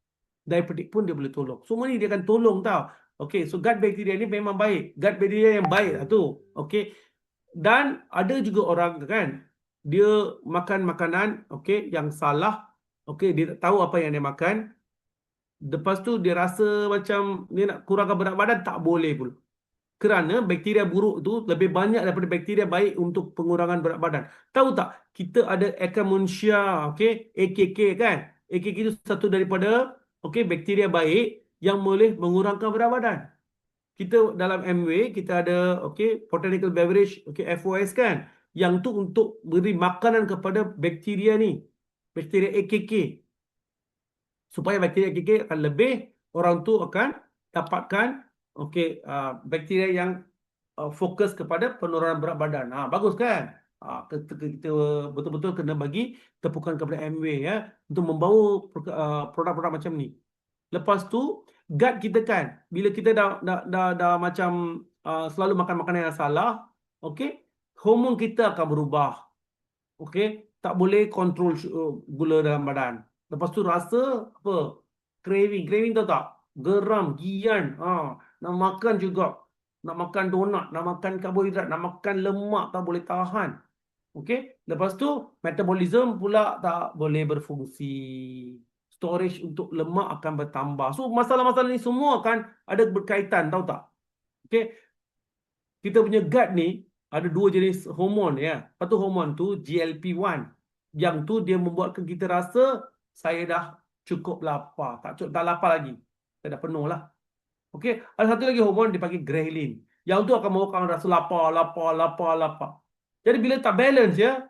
Diabetik pun dia boleh tolong. Semua ni dia akan tolong tau. Okey, so gut bakteria ni memang baik. Gut bakteria yang baik lah tu. Okey. Dan ada juga orang kan, dia makan makanan okey yang salah. Okey, dia tak tahu apa yang dia makan. Lepas tu dia rasa macam dia nak kurangkan berat badan, tak boleh pun. Kerana bakteria buruk tu lebih banyak daripada bakteria baik untuk pengurangan berat badan. Tahu tak? Kita ada Akkermansia, okey, AKK kan? AKK itu satu daripada okey bakteria baik yang boleh mengurangkan berat badan. Kita dalam MW kita ada okey botanical beverage, okey FOS kan? Yang tu untuk beri makanan kepada bakteria ni. Bakteria AKK. Supaya bakteria AKK akan lebih, orang tu akan dapatkan okey bakteria yang fokus kepada penurunan berat badan. Bagus kan? Kita betul-betul kena bagi tepukan kepada MW ya untuk membawa produk-produk macam ni. Lepas tu gut kita kan, bila kita dah macam selalu makan makanan yang salah, okey, hormon kita akan berubah. Okey, tak boleh kontrol gula dalam badan. Lepas tu rasa apa? Craving tahu tak? Geram, gian. Nak makan juga. Nak makan donat, nak makan karbohidrat, nak makan lemak, tak boleh tahan. Okey, lepas tu metabolism pula tak boleh berfungsi. Storage untuk lemak akan bertambah. So masalah-masalah ni semua akan ada berkaitan, tahu tak? Okey, kita punya gut ni ada dua jenis hormon ya. Satu hormon tu GLP-1. Yang tu dia membuatkan kita rasa saya dah cukup lapar, tak lapar lagi. Saya dah penuh lah. Okey, ada satu lagi hormon dipanggil ghrelin. Yang tu akan membuatkan rasa lapar. Jadi bila tak balance ya,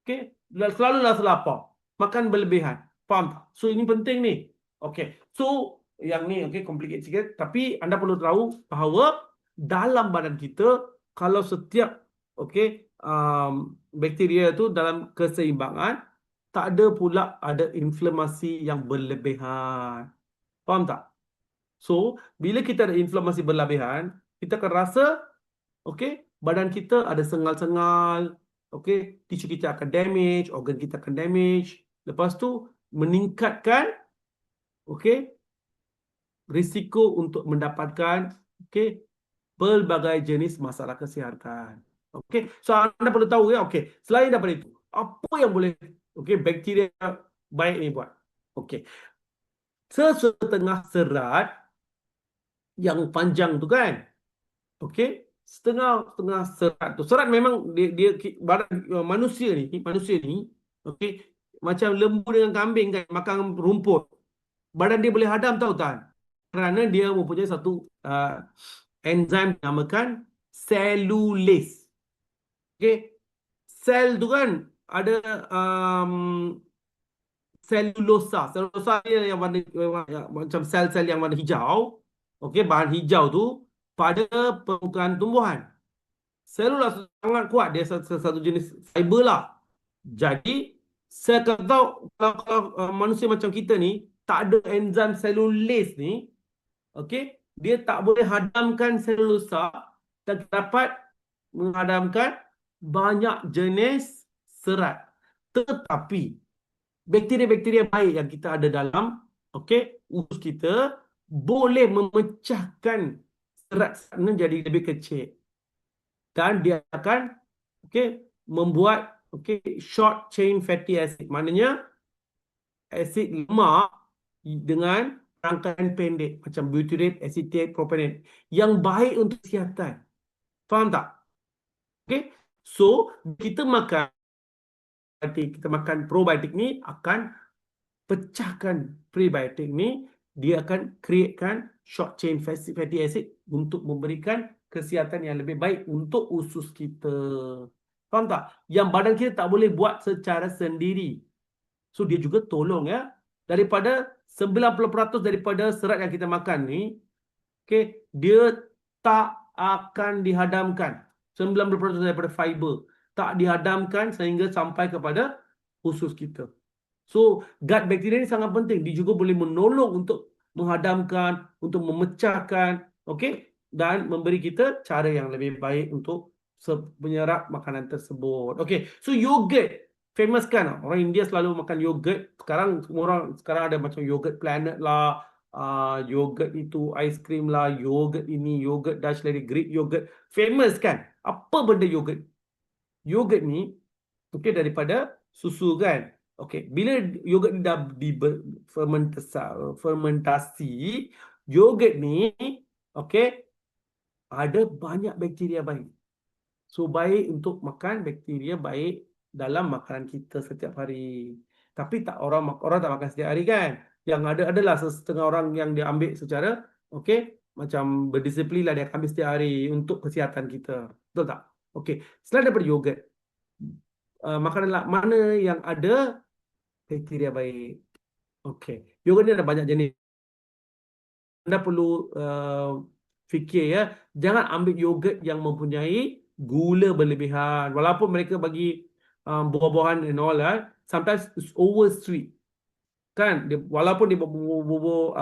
okey, selalu rasa lapar. Makan berlebihan. Faham tak? So ini penting ni. Okey. So yang ni okey complicated sikit, tapi anda perlu tahu bahawa dalam badan kita kalau setiap okey bakteria tu dalam keseimbangan, tak ada pula ada inflamasi yang berlebihan. Faham tak? So bila kita ada inflamasi berlebihan, kita akan rasa okey badan kita ada sengal-sengal, okey tisu kita akan damage, organ kita akan damage. Lepas tu meningkatkan okey risiko untuk mendapatkan okey pelbagai jenis masalah kesihatan. Okey, so anda perlu tahu ya, okey, selain daripada itu, apa yang boleh okey bakteria baik ni buat? Okey. Setengah serat yang panjang tu kan. Okey, setengah serat tu. Serat memang dia badan manusia ni okey, macam lembu dengan kambing kan makan rumput. Badan dia boleh hadam tahu tak? Kerana dia mempunyai satu enzim dinamakan selulase. Okey. Sel tu kan ada selulosa. Selulosa dia yang warna macam sel-sel yang warna hijau. Okey, bahan hijau tu pada permukaan tumbuhan. Selulosa sangat kuat, dia satu jenis fiber lah. Jadi saya kata kalau manusia macam kita ni tak ada enzim selulase ni, okey, dia tak boleh hadamkan selulosa dan dapat menghadamkan banyak jenis serat. Tetapi bakteria-bakteria baik yang kita ada dalam okey usus kita boleh memecahkan serat menjadi lebih kecil. Dan dia akan okey membuat okey short chain fatty acid. Maknanya asid lemak dengan rangkaian pendek macam butyrate, acetate, propionate yang baik untuk kesihatan. Faham tak? Okey. So kita makan probiotik ni akan pecahkan prebiotik ni, dia akan createkan short chain fatty acid untuk memberikan kesihatan yang lebih baik untuk usus kita. Faham tak? Yang badan kita tak boleh buat secara sendiri. So dia juga tolong ya. Daripada 90% daripada serat yang kita makan ni, okay, dia tak akan dihadamkan. 90% daripada fiber tak dihadamkan sehingga sampai kepada usus kita. So gut bakteria ni sangat penting. Dia juga boleh menolong untuk menghadamkan, untuk memecahkan, okey, dan memberi kita cara yang lebih baik untuk menyerap makanan tersebut. Okey, so yogurt famous kan? Orang India selalu makan yogurt. Sekarang semua orang sekarang ada macam yogurt planet lah, yogurt itu ice cream lah, yogurt ini, yogurt Dutch Lady, Greek yogurt. Famous kan? Apa benda yogurt? Yogurt ni daripada susu kan. Okey, bila yogurt ni dah fermentasi, yogurt ni okey ada banyak bakteria baik. So baik untuk makan, bakteria baik dalam makanan kita setiap hari. Tapi tak orang tak makan setiap hari kan. Yang ada adalah setengah orang yang dia ambil secara okey, macam berdisiplin lah, dia ambil setiap hari untuk kesihatan kita. Betul tak? Okey, selain daripada yogurt, makanan mana yang ada bakteria baik? Okey, yogurt ni ada banyak jenis. Anda perlu fikir ya, jangan ambil yogurt yang mempunyai gula berlebihan. Walaupun mereka bagi buah-buahan and all, sometimes it's over sweet. Kan, walaupun dia bubur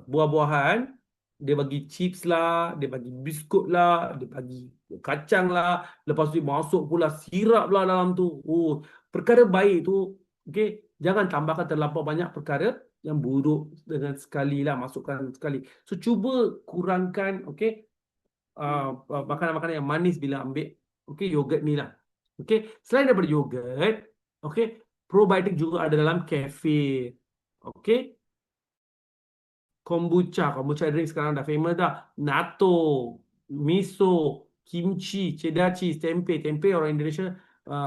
buah-buahan, dia bagi chips lah, dia bagi biskut lah, dia bagi kacang lah, lepas tu dia masuk pula sirap lah dalam tu. Oh, perkara baik tu, okey, jangan tambahkan terlampau banyak perkara yang buruk dengan sekali lah, masukkan sekali. So cuba kurangkan, okey, makanan-makanan yang manis bila ambil, okey, yogurt ni lah. Okey, selain daripada yogurt, okey, probiotik juga ada dalam kefir. Okey, kombucha drink sekarang dah famous dah. Natto, miso, kimchi, cheddar cheese, tempe orang Indonesia,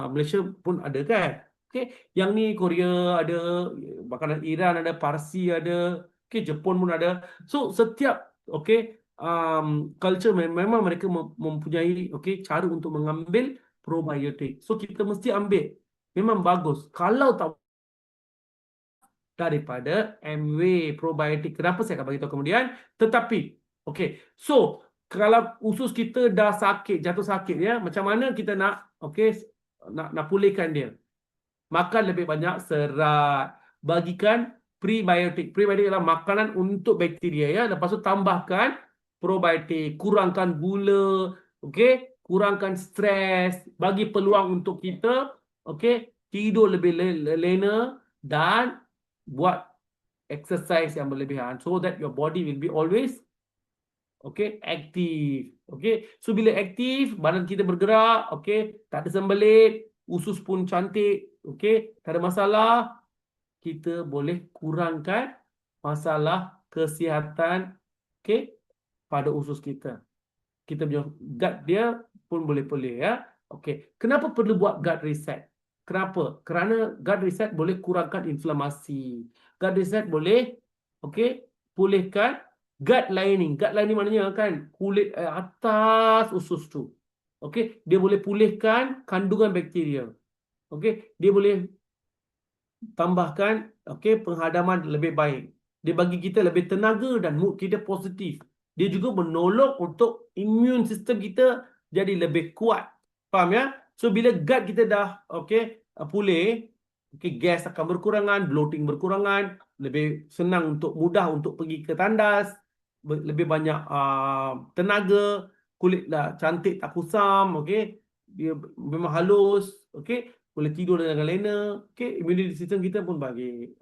Malaysia pun ada kan. Okey, yang ni Korea ada, makanan Iran ada, Parsi ada, okey, Jepun pun ada. So setiap okey culture memang mereka mempunyai okey cara untuk mengambil probiotik. So kita mesti ambil. Memang bagus. Kalau tak daripada MW probiotik. Kenapa saya akan bagi tahu kemudian? Tetapi, okey. So, kalau usus kita dah sakit, jatuh sakit ya, macam mana kita nak okey nak pulihkan dia? Makan lebih banyak serat. Bagikan prebiotik. Prebiotik adalah makanan untuk bakteria ya. Lepas tu tambahkan probiotik, kurangkan gula, okey? Kurangkan stres, bagi peluang untuk kita okey, tidur lebih lena dan buat exercise yang berlebihan so that your body will be always aktif. So bila aktif, badan kita bergerak, tak ada sembelit, usus pun cantik, tak ada masalah, kita boleh kurangkan masalah kesihatan pada usus kita. Kita punya gut dia pun boleh pulih ya. Kenapa perlu buat gut reset? Kenapa? Kerana gut reset boleh kurangkan inflamasi. Gut reset boleh pulihkan gut lining. Gut lining maknanya kan kulit atas usus tu. Dia boleh pulihkan kandungan bakteria. Dia boleh tambahkan penghadaman lebih baik. Dia bagi kita lebih tenaga dan mood kita positif. Dia juga menolong untuk immune system kita jadi lebih kuat. Faham ya? So bila gut kita dah pulih, gas akan berkurangan, bloating berkurangan, lebih senang untuk mudah untuk pergi ke tandas, lebih banyak tenaga, kulit dah cantik tak kusam, dia memang halus, boleh tidur dengan lena, immunity system kita pun baik.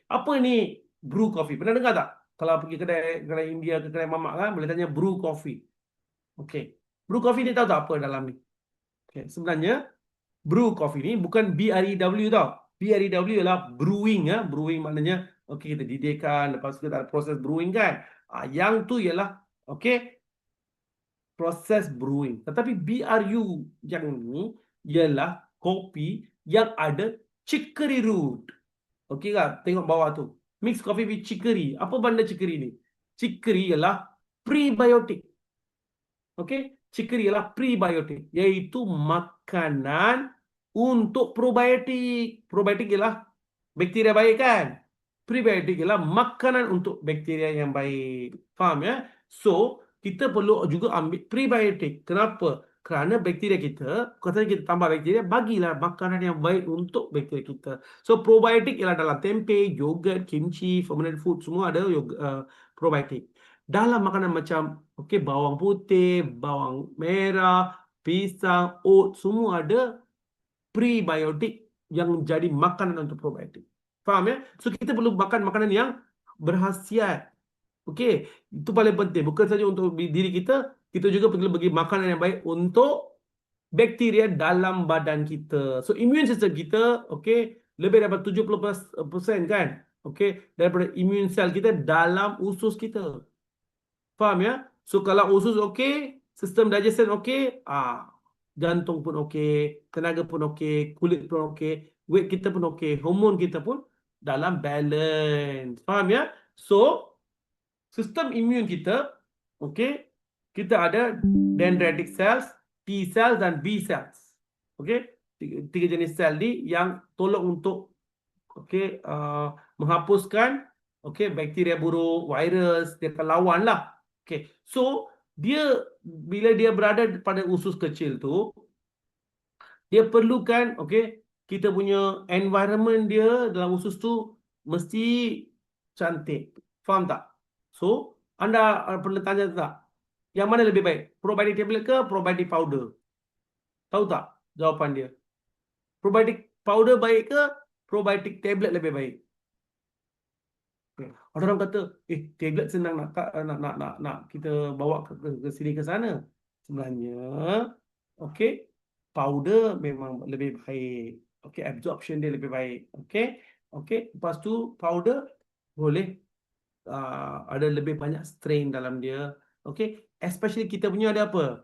Apa ni brew coffee? Pernah dengar tak? Kalau pergi kedai India ke kedai mamak kan, boleh tanya brew coffee. Brew coffee ni tahu tak apa dalam ni? Sebenarnya brew coffee ni bukan BREW tau. BREW ialah brewing ya. Brewing maknanya kita didihkan, lepas tu kita ada proses brewing kan. Yang tu ialah proses brewing. Tetapi BRU yang ni ialah kopi yang ada chicory root. Okey tak? Tengok bawah tu. Mix coffee with chicory. Apa benda chicory ni? Chicory ialah prebiotik. Chicory ialah prebiotik, iaitu makanan untuk probiotik. Probiotik ialah bakteria baik kan? Prebiotik ialah makanan untuk bakteria yang baik. Faham ya? So, kita perlu juga ambil prebiotik. Kenapa? Kerana bakteria kita, katanya kita tambah bakteria, bagilah makanan yang baik untuk bakteria kita. So probiotik ialah dalam tempe, yogurt, kimchi, fermented food, semua ada probiotik. Dalam makanan macam bawang putih, bawang merah, pisang, oat, semua ada prebiotik yang jadi makanan untuk probiotik. Faham ya? So kita perlu makan makanan yang berkhasiat. Okey, itu paling penting. Bukan saja untuk diri kita, kita juga perlu bagi makanan yang baik untuk bakteria dalam badan kita. So immune system kita, lebih daripada 70% kan? Daripada immune cell kita dalam usus kita. Faham ya? So kalau usus sistem digestion jantung pun tenaga pun kulit pun weight kita pun hormon kita pun dalam balance. Faham ya? So sistem imun kita, kita ada dendritic cells, T cells dan B cells. Tiga jenis sel ni yang tolong untuk menghapuskan bakteria buruk, virus, dia akan lawan lah. So dia bila dia berada pada usus kecil tu, dia perlukan kita punya environment dia dalam usus tu mesti cantik. Faham tak? So, anda perlu tanya tak? Yang mana lebih baik? Probiotic tablet ke probiotic powder? Tahu tak jawapan dia? Probiotic powder baik ke probiotic tablet lebih baik? Ada orang kata, tablet senang nak kita bawa ke sini ke sana. Sebenarnya, powder memang lebih baik. Absorption dia lebih baik. Lepas tu powder boleh ada lebih banyak strain dalam dia. Especially kita punya ada apa?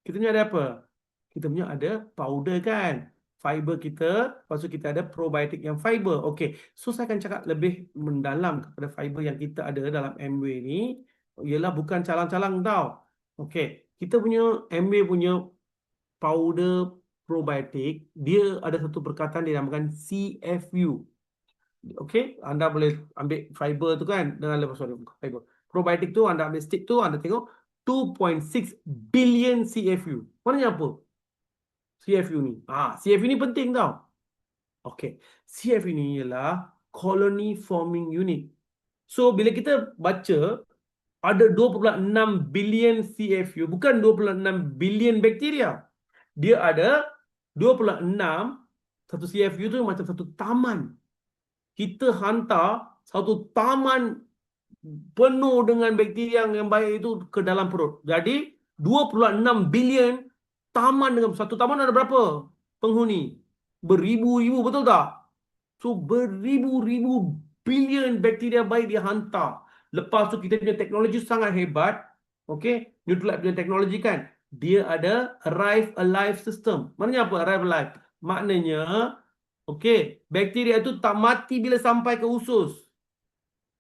Kita punya ada apa? Kita punya ada powder kan? Fiber kita, lepas tu kita ada probiotik yang fiber. So saya akan cakap lebih mendalam kepada fiber yang kita ada dalam Amway ni. Ialah bukan calang-calang tau. Kita punya Amway punya powder probiotik, dia ada satu perkataan dinamakan CFU. Anda boleh ambil fiber tu kan dengan fiber. Probiotik tu anda ambil stick tu, anda tengok 2.6 billion CFU. Maknanya apa? CFU ni. CFU ni penting tau. CFU ni ialah colony forming unit. So bila kita baca ada 2.6 billion CFU, bukan 2.6 billion bakteria. Dia ada 2.6, satu CFU tu macam satu taman. Kita hantar satu taman penuh dengan bakteria yang baik itu ke dalam perut. Jadi 2.6 bilion taman, dengan satu taman ada berapa penghuni? Beribu-ribu, betul tak? So beribu-ribu bilion bakteria baik dia hantar. Lepas tu kita punya teknologi sangat hebat. Nutrilite punya teknologi kan, dia ada arrive alive system. Maknanya apa arrive alive? Maknanya bakteria itu tak mati bila sampai ke usus.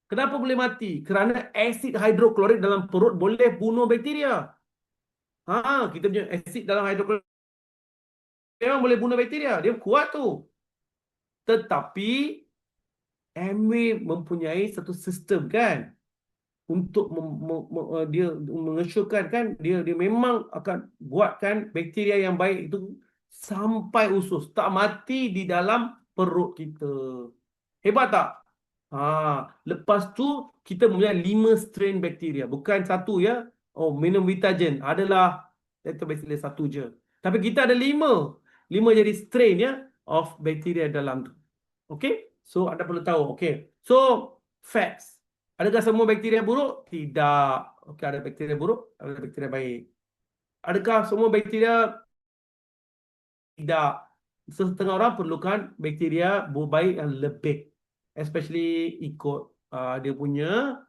Kenapa boleh mati? Kerana asid hidroklorik dalam perut boleh bunuh bakteria. Kita punya asid dalam hidroklorik memang boleh bunuh bakteria. Dia kuat tu. Tetapi Amway mempunyai satu sistem kan untuk dia mengesyorkan kan dia memang akan buatkan bakteria yang baik itu sampai usus, tak mati di dalam perut kita. Hebat tak? Lepas tu kita mempunyai 5 strain bakteria, bukan satu ya. Minum Vitagen adalah Lactobacillus satu je. Tapi kita ada 5 jadi strain ya of bakteria dalam tu. So anda perlu tahu. So facts. Adakah semua bakteria buruk? Tidak. Ada bakteria buruk, ada bakteria baik. Adakah semua bakteria? Tidak. Setengah orang perlukan bakteria baik yang lebih. Especially ikut dia punya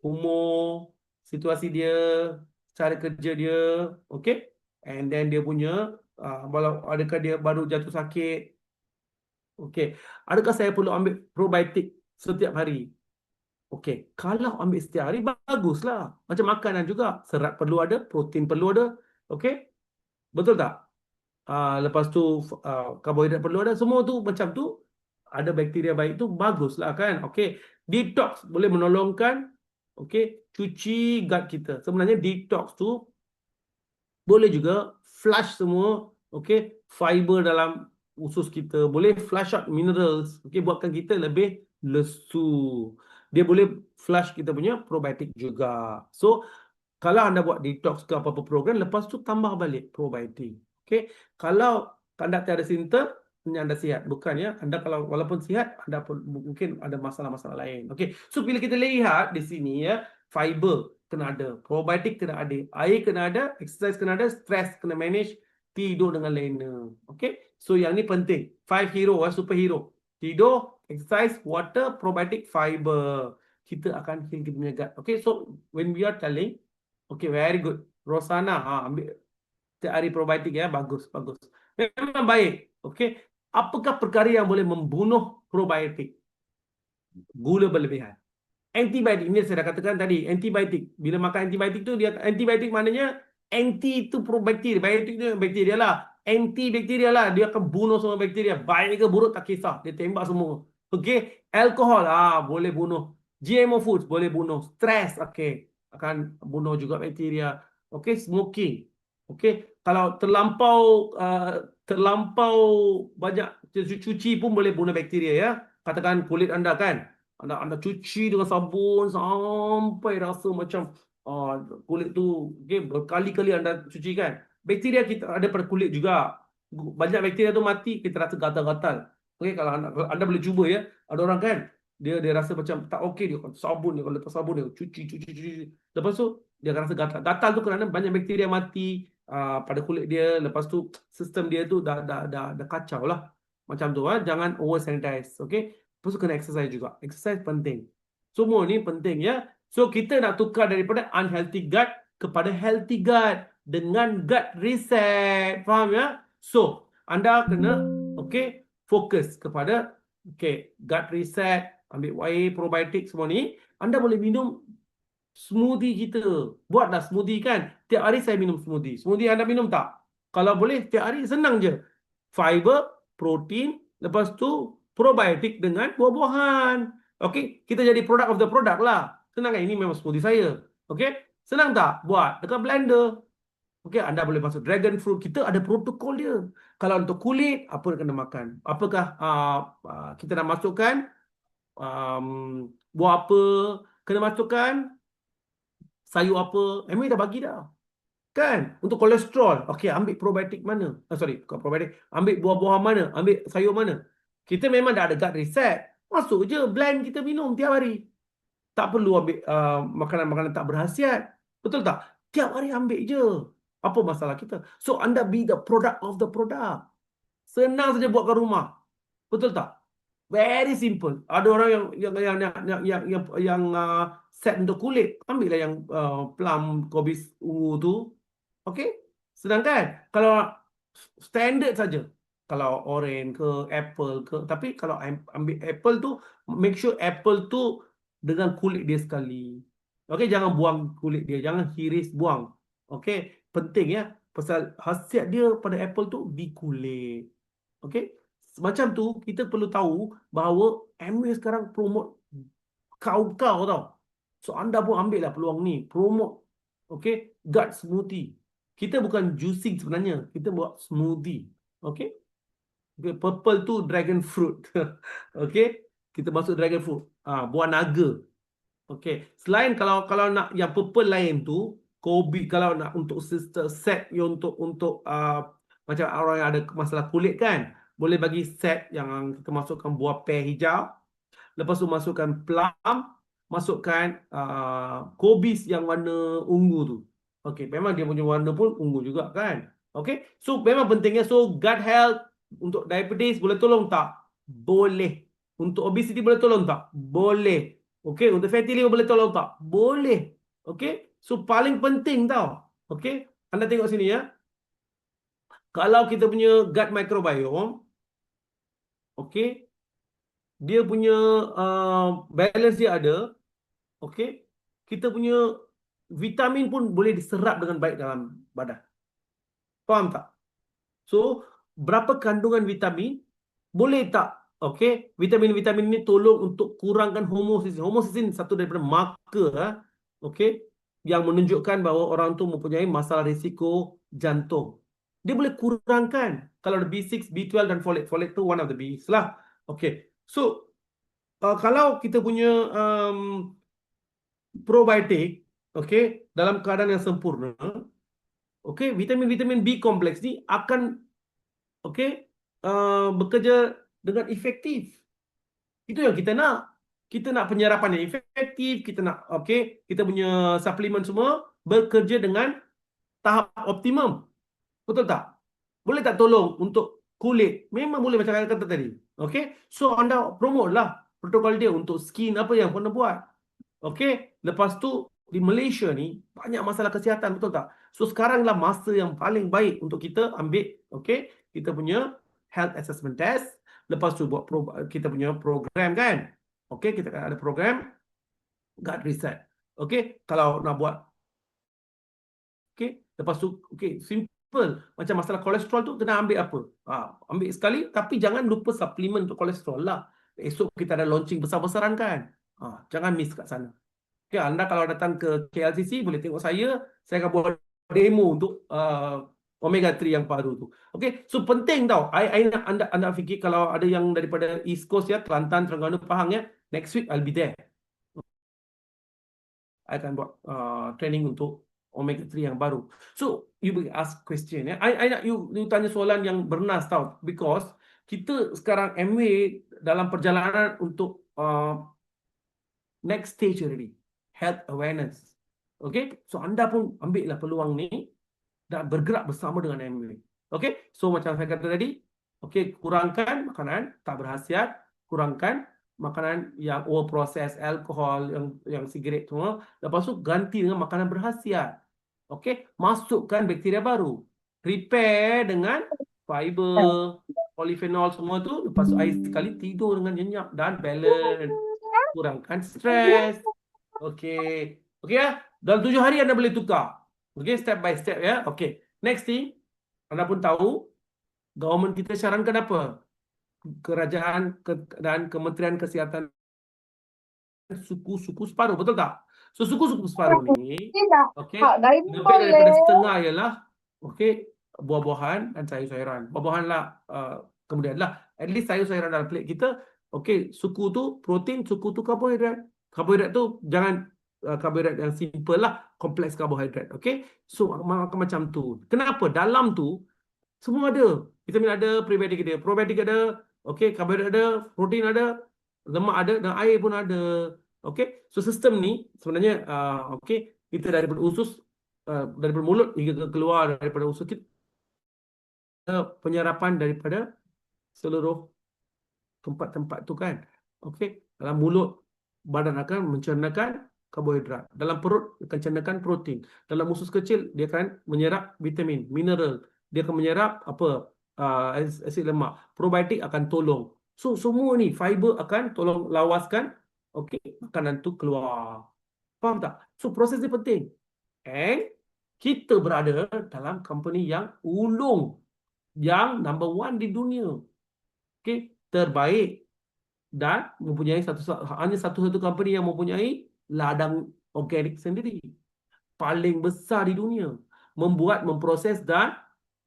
umur, situasi dia, cara kerja dia. And then dia punya, adakah dia baru jatuh sakit. Adakah saya perlu ambil probiotik setiap hari? Kalau ambil setiap hari, baguslah. Macam makanan juga. Serat perlu ada, protein perlu ada. Betul tak? Lepas tu karbohidrat perlu ada. Semua tu macam tu. Ada bakteria baik tu, baguslah kan? Detox boleh menolongkan cuci gut kita. Sebenarnya detox tu boleh juga flush semua, okey, fiber dalam usus kita, boleh flush out minerals, okey, buatkan kita lebih lesu. Dia boleh flush kita punya probiotik juga. So, kalau anda buat detox ke apa-apa program, lepas tu tambah balik probiotik. Okey, kalau anda tiada simptom, anda sihat. Bukan ya, anda kalau walaupun sihat, anda pun mungkin ada masalah-masalah lain. Okey, so bila kita lihat di sini ya, fiber kena ada, probiotik kena ada, air kena ada, exercise kena ada, stress kena manage, tidur dengan lena. Okey, so yang ni penting. 5 hero, superhero. Tidur, exercise, water, probiotik, fiber. Kita akan heal kita punya gut. Okay, so when we are telling, okay, very good. Rosana, ambil setiap hari probiotik ya, bagus, bagus. Memang baik. Okay, apakah perkara yang boleh membunuh probiotik? Gula berlebihan. Antibiotik, ini saya dah katakan tadi, antibiotik. Bila makan antibiotik tu, dia antibiotik maknanya anti itu probakteria, biotik itu bakteria lah. Antibakteria lah, dia akan bunuh semua bakteria. Baik ke buruk tak kisah, dia tembak semua. Okey, alkohol boleh bunuh. GMO foods boleh bunuh. Stres, okey, akan bunuh juga bakteria. Okey, smoking. Okey, kalau terlampau banyak cuci pun boleh bunuh bakteria ya. Katakan kulit anda kan, anda cuci dengan sabun sampai rasa macam kulit tu, okay, berkali-kali anda cuci kan. Bakteria kita ada pada kulit juga. Banyak bakteria tu mati, kita rasa gatal-gatal. Okay, kalau anda boleh cuba ya. Ada orang kan, dia rasa macam tak okey, dia sabun, dia kalau lepas sabun dia cuci. Lepas tu dia akan rasa gatal. Gatal tu kerana banyak bakteria mati pada kulit dia. Lepas tu sistem dia tu dah kacau lah. Macam tu jangan over sanitize. Okay. Lepas tu kena exercise juga. Exercise penting. Semua ni penting ya. So kita nak tukar daripada unhealthy gut kepada healthy gut dengan gut reset. Faham ya? So, anda kena fokus kepada gut reset, ambil air probiotik semua ni. Anda boleh minum smoothie kita. Buatlah smoothie kan. Tiap hari saya minum smoothie. Smoothie anda minum tak? Kalau boleh tiap hari, senang je. Fiber, protein, lepas tu probiotik dengan buah-buahan. Okey, kita jadi product of the product lah. Senang kan? Ini memang smoothie saya. Okey, senang tak? Buat dekat blender. Okey, anda boleh masuk dragon fruit. Kita ada protokol dia. Kalau untuk kulit, apa yang kena makan? Apakah kita nak masukkan buah apa? Kena masukkan sayur apa? Emang dah bagi dah. Kan? Untuk kolesterol. Okey, ambil probiotik mana? Sorry, bukan probiotik. Ambil buah-buahan mana? Ambil sayur mana? Kita memang dah ada gut reset. Masuk je blend, kita minum tiap hari. Tak perlu ambil makanan-makanan tak berkhasiat. Betul tak? Tiap hari ambil je. Apa masalah kita? So anda be the product of the product. Senang saja buat kat rumah. Betul tak? Very simple. Ada orang yang set untuk kulit, ambillah yang plum, kobis ungu tu. Okey? Sedang kan? Kalau standard saja. Kalau orange ke, apple ke. Tapi kalau ambil apple tu, make sure apple tu dengan kulit dia sekali. Okey, jangan buang kulit dia. Jangan hiris, buang. Okey, penting ya. Pasal khasiat dia pada apple tu di kulit. Okey? Macam tu, kita perlu tahu bahawa Amway sekarang promote kau-kau tau. So, anda pun ambil lah peluang ni. Promote. Okay? Gut smoothie. Kita bukan juicing sebenarnya. Kita buat smoothie. Okay? Okay, purple tu dragon fruit. Okay? Kita masuk dragon fruit. Buah naga. Okay. Selain kalau nak yang purple lain tu, kobi, kalau nak untuk set untuk macam orang yang ada masalah kulit kan, boleh bagi set yang kita masukkan buah pear hijau, lepas tu masukkan plum, masukkan kobis yang warna ungu tu. Okey, memang dia punya warna pun ungu juga kan. Okey, so memang pentingnya. So gut health untuk diabetes boleh tolong tak? Boleh. Untuk obesity boleh tolong tak? Boleh. Okey, untuk fatty liver boleh tolong tak? Boleh. Okey, so paling penting tau. Okey, anda tengok sini ya. Kalau kita punya gut microbiome, okey, dia punya balance dia ada, okey, kita punya vitamin pun boleh diserap dengan baik dalam badan. Faham tak? So, berapa kandungan vitamin? Boleh tak? Okey, vitamin-vitamin ini tolong untuk kurangkan homocysteine. Homocysteine satu daripada marker, okey, yang menunjukkan bahawa orang tu mempunyai masalah risiko jantung. dia boleh kurangkan kalau ada B6, B12 dan folate. Folate tu one of the Bs lah. Okay. So, kalau kita punya probiotik, okay, dalam keadaan yang sempurna, okay, vitamin-vitamin B kompleks ni akan, okay, bekerja dengan efektif. Itu yang kita nak. Kita nak penyerapan yang efektif, kita nak, okay, kita punya suplemen semua bekerja dengan tahap optimum. Betul tak? Boleh tak tolong untuk kulit? Memang boleh macam saya kata tadi. Okay? So, anda promote lah protokol dia untuk skin apa yang pernah buat. Okay? Lepas tu, di Malaysia ni, banyak masalah kesihatan. Betul tak? So, sekaranglah masa yang paling baik untuk kita ambil, okay, kita punya health assessment test. Lepas tu, buat kita punya program kan? Okay, kita akan ada program gut reset. Okay? Kalau nak buat, okay, lepas tu, okay, simple. Macam masalah kolesterol tu, kena ambil apa? Ambil sekali, tapi jangan lupa suplemen untuk kolesterol lah. Esok kita ada launching besar-besaran kan? Jangan miss kat sana. Okay, anda kalau datang ke KLCC, boleh tengok saya akan buat demo untuk Omega 3 yang baru tu. Okay, so penting tau. Anda fikir kalau ada yang daripada East Coast ya, Kelantan, Terengganu, Pahang ya, next week I'll be there. I akan buat training untuk Omega 3 yang baru. So, you will ask question ya. I nak you tanya soalan yang bernas tau. Because kita sekarang MW dalam perjalanan untuk next stage already. Health awareness. Okay? So, anda pun ambil lah peluang ni dan bergerak bersama dengan MW. Okay? So, macam saya kata tadi, okay, kurangkan makanan tak berkhasiat, kurangkan makanan yang over processed, alkohol, yang sigaret semua. Lepas tu ganti dengan makanan berkhasiat. Okey, masukkan bakteria baru. Prepare dengan fiber, polyphenol semua tu. Lepas tu air sekali, tidur dengan nyenyak dan balance. Kurangkan stres. Okey. Okey ya? Dalam 7 hari anda boleh tukar. Okey, step by step ya. Okey. Next thing, anda pun tahu government kita syarankan apa? Kerajaan dan Kementerian Kesihatan suku-suku separuh, betul tak? So suku-suku separuh ni, okey, lebih daripada setengah ialah okey, buah-buahan dan sayur-sayuran. Buah-buahan lah, kemudian lah at least sayur-sayuran dalam plate kita. Okey, suku tu protein, suku tu karbohidrat. Karbohidrat tu jangan karbohidrat yang simple lah, kompleks karbohidrat. Okey, so macam tu. Kenapa? Dalam tu semua ada. Vitamin ada, probiotik ada, okey, karbohidrat ada, protein ada, lemak ada, dan air pun ada. Okey, so sistem ni sebenarnya okey, kita daripada usus, daripada mulut hingga keluar daripada usus kita, penyerapan daripada seluruh tempat-tempat tu kan. Okey, dalam mulut badan akan mencernakan karbohidrat, dalam perut akan cernakan protein, dalam usus kecil dia akan menyerap vitamin, mineral, dia akan menyerap apa, asid lemak, probiotik akan tolong. So semua ni fiber akan tolong lawaskan, okey, makanan tu keluar. Faham tak? So proses ni penting. And kita berada dalam company yang ulung, yang number 1 di dunia. Okey, terbaik dan mempunyai hanya satu-satu company yang mempunyai ladang organik sendiri. Paling besar di dunia. Membuat, memproses dan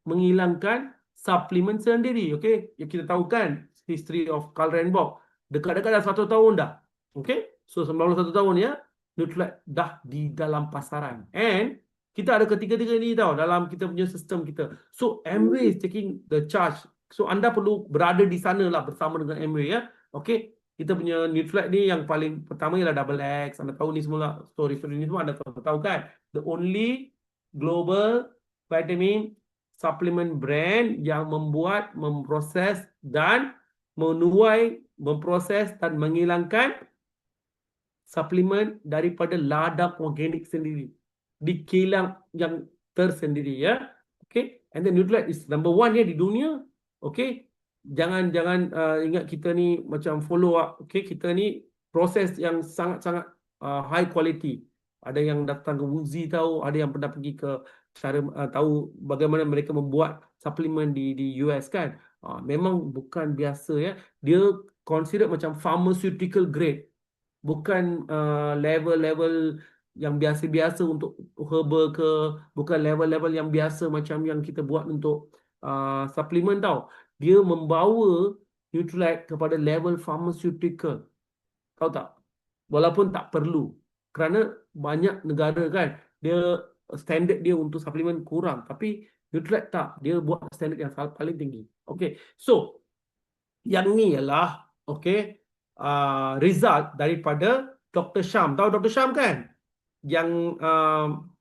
menghilangkan suplemen sendiri. Okey, yang kita tahu kan history of Karl Renbock. Dekat-dekat dah 100 tahun dah. Okey, so 91 tahun ya, Nutrilite dah di dalam pasaran. And kita ada ketiga-tiga ni tau dalam kita punya sistem kita. So Amway is taking the charge. So anda perlu berada di sana lah bersama dengan Amway ya. Okey, kita punya Nutrilite ni yang paling pertama ialah Double X. Anda tahu ni semua story ni semua anda tahu kan. The only global vitamin supplement brand yang membuat, memproses dan menuai, memproses dan menghilangkan suplemen daripada ladang organik sendiri di kilang yang tersendiri ya. Okay, and then Nutrilite is number 1 ya di dunia. Okay, jangan ingat kita ni macam follow up. Okay, kita ni proses yang sangat-sangat high quality. Ada yang datang ke Wuzi tahu, ada yang pernah pergi ke cara tahu bagaimana mereka membuat suplemen di US kan. Memang bukan biasa ya. Dia consider macam pharmaceutical grade. Bukan level-level yang biasa-biasa untuk herbal ke, bukan level-level yang biasa macam yang kita buat untuk suplemen tau. Dia membawa Nutrilite kepada level pharmaceutical. Tahu tak? Walaupun tak perlu. Kerana banyak negara kan, dia standard dia untuk suplemen kurang. Tapi Nutrilite tak. Dia buat standard yang paling tinggi. Okay. So, yang ni ialah result daripada Dr. Syam. Tahu Dr. Syam kan? Yang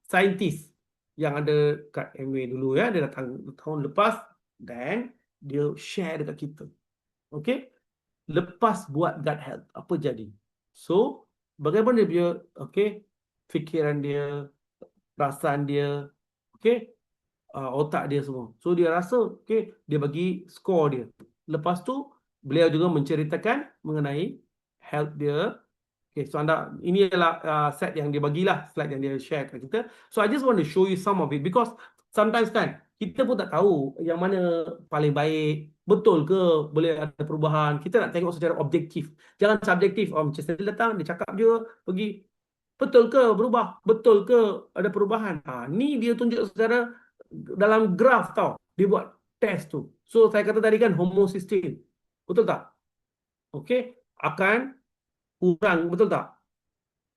saintis yang ada kat MA dulu ya. Dia datang tahun lepas dan dia share dekat kita. Okay. Lepas buat gut health, apa jadi? So, bagaimana dia fikiran dia, perasaan dia, otak dia semua. So, dia rasa, dia bagi skor dia. Lepas tu, beliau juga menceritakan mengenai health dia. Okay, so ini adalah set yang dia bagilah, slide yang dia share kat kita. So, I just want to show you some of it because sometimes kan, kita pun tak tahu yang mana paling baik, betul ke boleh ada perubahan. Kita nak tengok secara objektif. Jangan subjektif. Macam saya datang, dia cakap je, pergi. Betul ke berubah? Betul ke ada perubahan? Ni dia tunjuk secara dalam graf tau. Dia buat test tu. So, saya kata tadi kan homocysteine. Betul tak? Okay. Akan kurang, betul tak?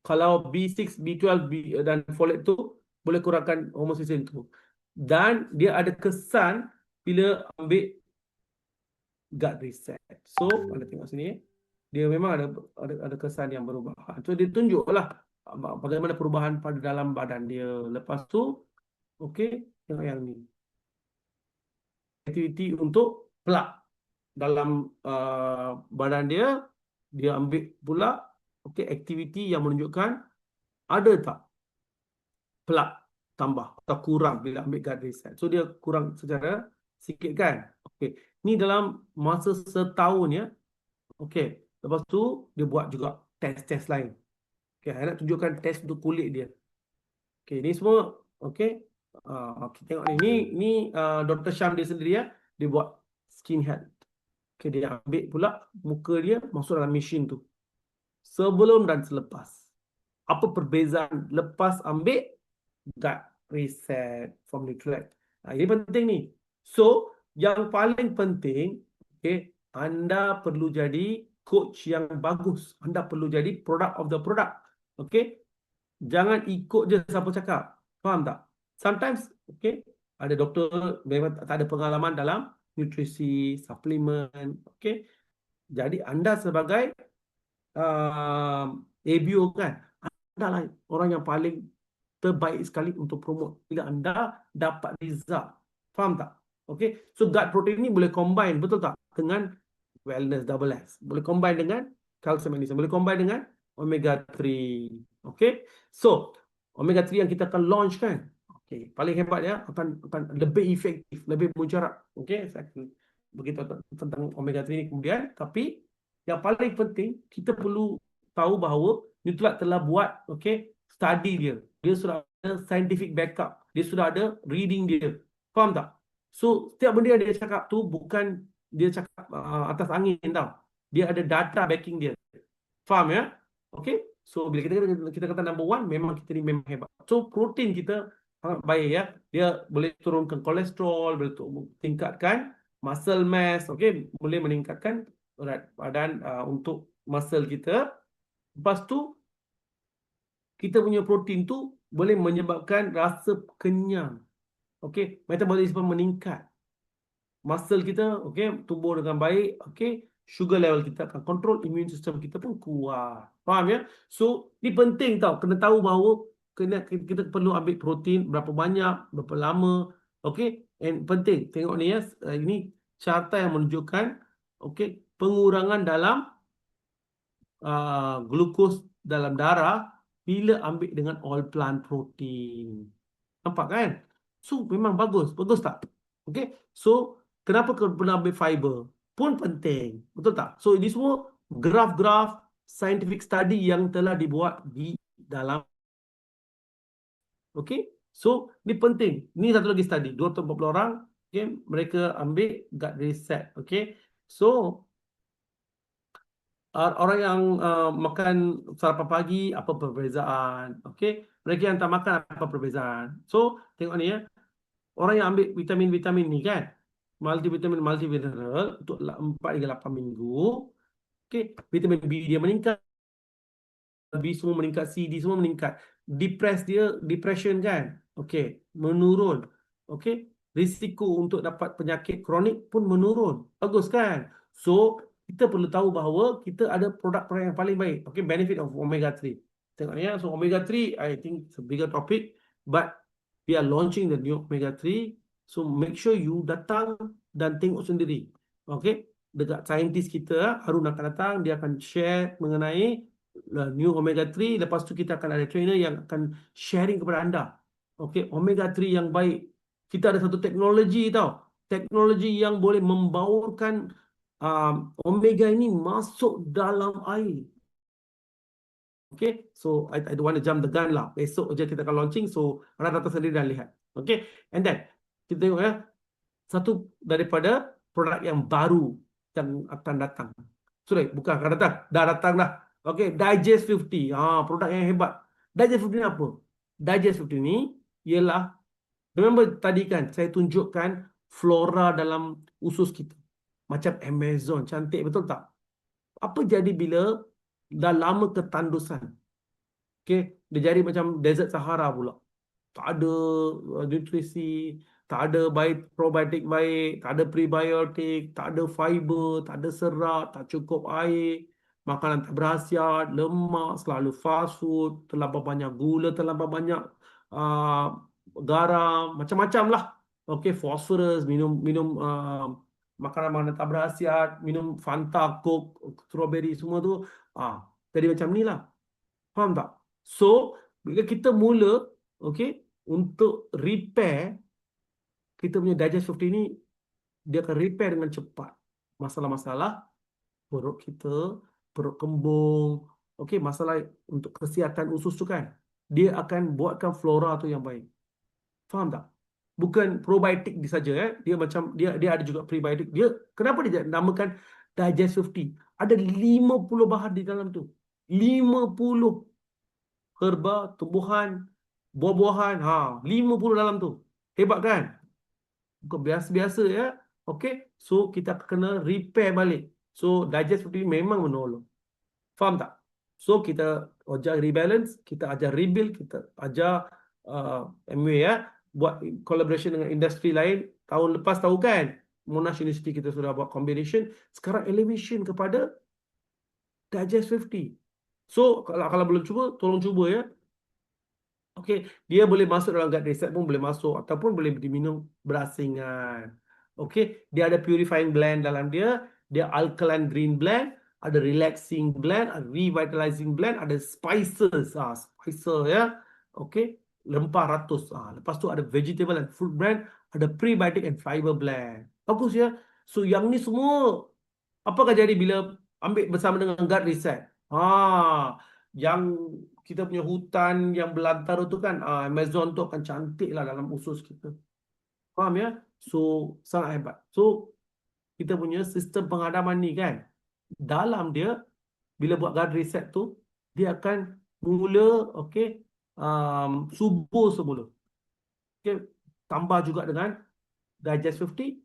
Kalau B6, B12 dan folate tu boleh kurangkan homocysteine tu. Dan dia ada kesan bila ambil gut reset. So, anda tengok sini. Dia memang ada kesan yang berubah. So, dia tunjuklah bagaimana perubahan pada dalam badan dia. Lepas tu, tengok yang ni. Aktiviti untuk plak dalam badan dia. Dia ambil pula aktiviti yang menunjukkan ada tak plak tambah atau kurang bila ambil gut reset. So, dia kurang secara sikit kan. Ni dalam masa setahun ya. Lepas tu, dia buat juga test-test lain. Saya nak tunjukkan test untuk kulit dia. Ni semua. Tengok ni. Ni Dr. Syam dia sendiri ya. Dia buat skin health. Dia ambil pula muka dia masuk dalam mesin tu. Sebelum dan selepas. Apa perbezaan lepas ambil gut reset from Nutrilite. Ini penting ni. So, yang paling penting, anda perlu jadi coach yang bagus. Anda perlu jadi product of the product. Jangan ikut je siapa cakap. Faham tak? Sometimes, ada doktor memang tak ada pengalaman dalam nutrisi, suplemen. Jadi, anda sebagai ABO kan, anda lah orang yang paling terbaik sekali untuk promote bila anda dapat result. Faham tak? So gut protein ni boleh combine, betul tak? Dengan wellness double S. Boleh combine dengan calcium magnesium. Boleh combine dengan omega 3. So omega 3 yang kita akan launch kan. Paling hebat ya, akan lebih efektif, lebih mujarab. Saya akan beritahu tentang omega 3 ni kemudian. Tapi yang paling penting, kita perlu tahu bahawa Nutrilite telah buat study dia. Dia sudah ada scientific backup. Dia sudah ada reading dia. Faham tak? So, setiap benda yang dia cakap tu bukan dia cakap atas angin tau. Dia ada data backing dia. Faham ya? So, bila kita kata number one, memang kita ni memang hebat. So, protein kita sangat baik ya. Dia boleh turunkan kolesterol, boleh tingkatkan muscle mass, boleh meningkatkan berat badan untuk muscle kita. Lepas tu, kita punya protein tu boleh menyebabkan rasa kenyang. Metabolisme meningkat. Muscle kita, tumbuh dengan baik. Sugar level kita akan kontrol, immune system kita pun kuat. Faham ya? So, ni penting tau. Kena tahu bahawa kita perlu ambil protein berapa banyak, berapa lama. And penting. Tengok ni ya. Ini carta yang menunjukkan pengurangan dalam glukos dalam darah bila ambil dengan all plant protein. Nampak kan? So, memang bagus. Bagus tak? So, kenapa kena ambil fiber? Pun penting. Betul tak? So, ini semua graf-graf scientific study yang telah dibuat di dalam. So, ini penting. Ini satu lagi study. 240 orang. Mereka ambil gut reset. So, orang yang makan sarapan pagi, apa perbezaan? Okey, mereka yang tak makan, apa perbezaan? So, tengok ni ya. Orang yang ambil vitamin-vitamin ni kan, multivitamin, multimineral untuk 4 hingga 8 minggu. Okey, vitamin B dia meningkat, B semua meningkat, C, D semua meningkat. Depression kan? Okey, menurun. Okey, risiko untuk dapat penyakit kronik pun menurun. Bagus kan? So, kita perlu tahu bahawa kita ada produk-produk yang paling baik. Okey, benefit of omega 3. Tengok ni ya. So, omega 3, I think it's a bigger topic. But we are launching the new omega 3. So, make sure you datang dan tengok sendiri. Okey, dekat saintis kita, Harun akan datang. Dia akan share mengenai new omega 3. Lepas tu kita akan ada trainer yang akan sharing kepada anda. Okey, omega 3 yang baik. Kita ada satu teknologi tau. Teknologi yang boleh membaurkan omega ini masuk dalam air. Okay, so I don't want to jump the gun lah. Besok je kita akan launching, so anda datang sendiri dan lihat. Okay, and then kita tengok ya, satu daripada produk yang baru yang akan datang. Sorry, bukan akan datang, dah datang dah. Okay, Digest 50, produk yang hebat. Digest 50 ni apa? Digest 50 ni ialah, remember tadi kan saya tunjukkan flora dalam usus kita. Macam Amazon, cantik betul tak? Apa jadi bila dah lama ketandusan? Okay, dia jadi macam desert Sahara pula. Tak ada nutrisi, tak ada probiotik baik, tak ada prebiotik, tak ada fiber, tak ada serat, tak cukup air, makanan tak berkhasiat, lemak, selalu fast food, terlampau banyak gula, terlampau banyak garam, macam-macam lah. Okay, phosphorus, minum makanan-makanan tak berkhasiat, minum Fanta, Coke, strawberry, semua tu. Jadi macam ni lah. Faham tak? So, bila kita mula, okay, untuk repair, kita punya Digest 50 ni, dia akan repair dengan cepat masalah-masalah perut kita, perut kembung, okay, masalah untuk kesihatan usus tu kan. Dia akan buatkan flora tu yang baik. Faham tak? Bukan probiotik saja, dia macam dia ada juga prebiotik. Dia kenapa dia namakan Digest 50? Ada 50 bahan di dalam tu. 50 herba, tumbuhan, buah-buahan, 50 dalam tu. Hebat kan? Bukan biasa-biasa ya. Okay, so kita kena repair balik. So Digest 50 memang menolong. Faham tak? So kita ajar rebalance, kita ajar rebuild, kita ajar MWay ya, buat collaboration dengan industri lain. Tahun lepas tahu kan, Monash University kita sudah buat combination. Sekarang elevation kepada Digest 50. So kalau belum cuba, tolong cuba ya. Okey, dia boleh masuk dalam gut reset pun boleh masuk, ataupun boleh diminum berasingan. Okey, dia ada purifying blend dalam dia, dia alkaline green blend, ada relaxing blend, ada revitalizing blend, ada spices, spicer ya. Okey, rempah ratus. Lepas tu ada vegetable and fruit blend, ada prebiotic and fiber blend. Bagus ya. So yang ni semua apakah jadi bila ambil bersama dengan gut reset? Yang kita punya hutan yang belantara tu kan, Amazon tu akan cantik lah dalam usus kita. Faham ya? So, sangat hebat. So, kita punya sistem pengadaman ni kan, dalam dia, bila buat guard reset tu, dia akan mula, okay, subur semula. Okay, tambah juga dengan Digest 50,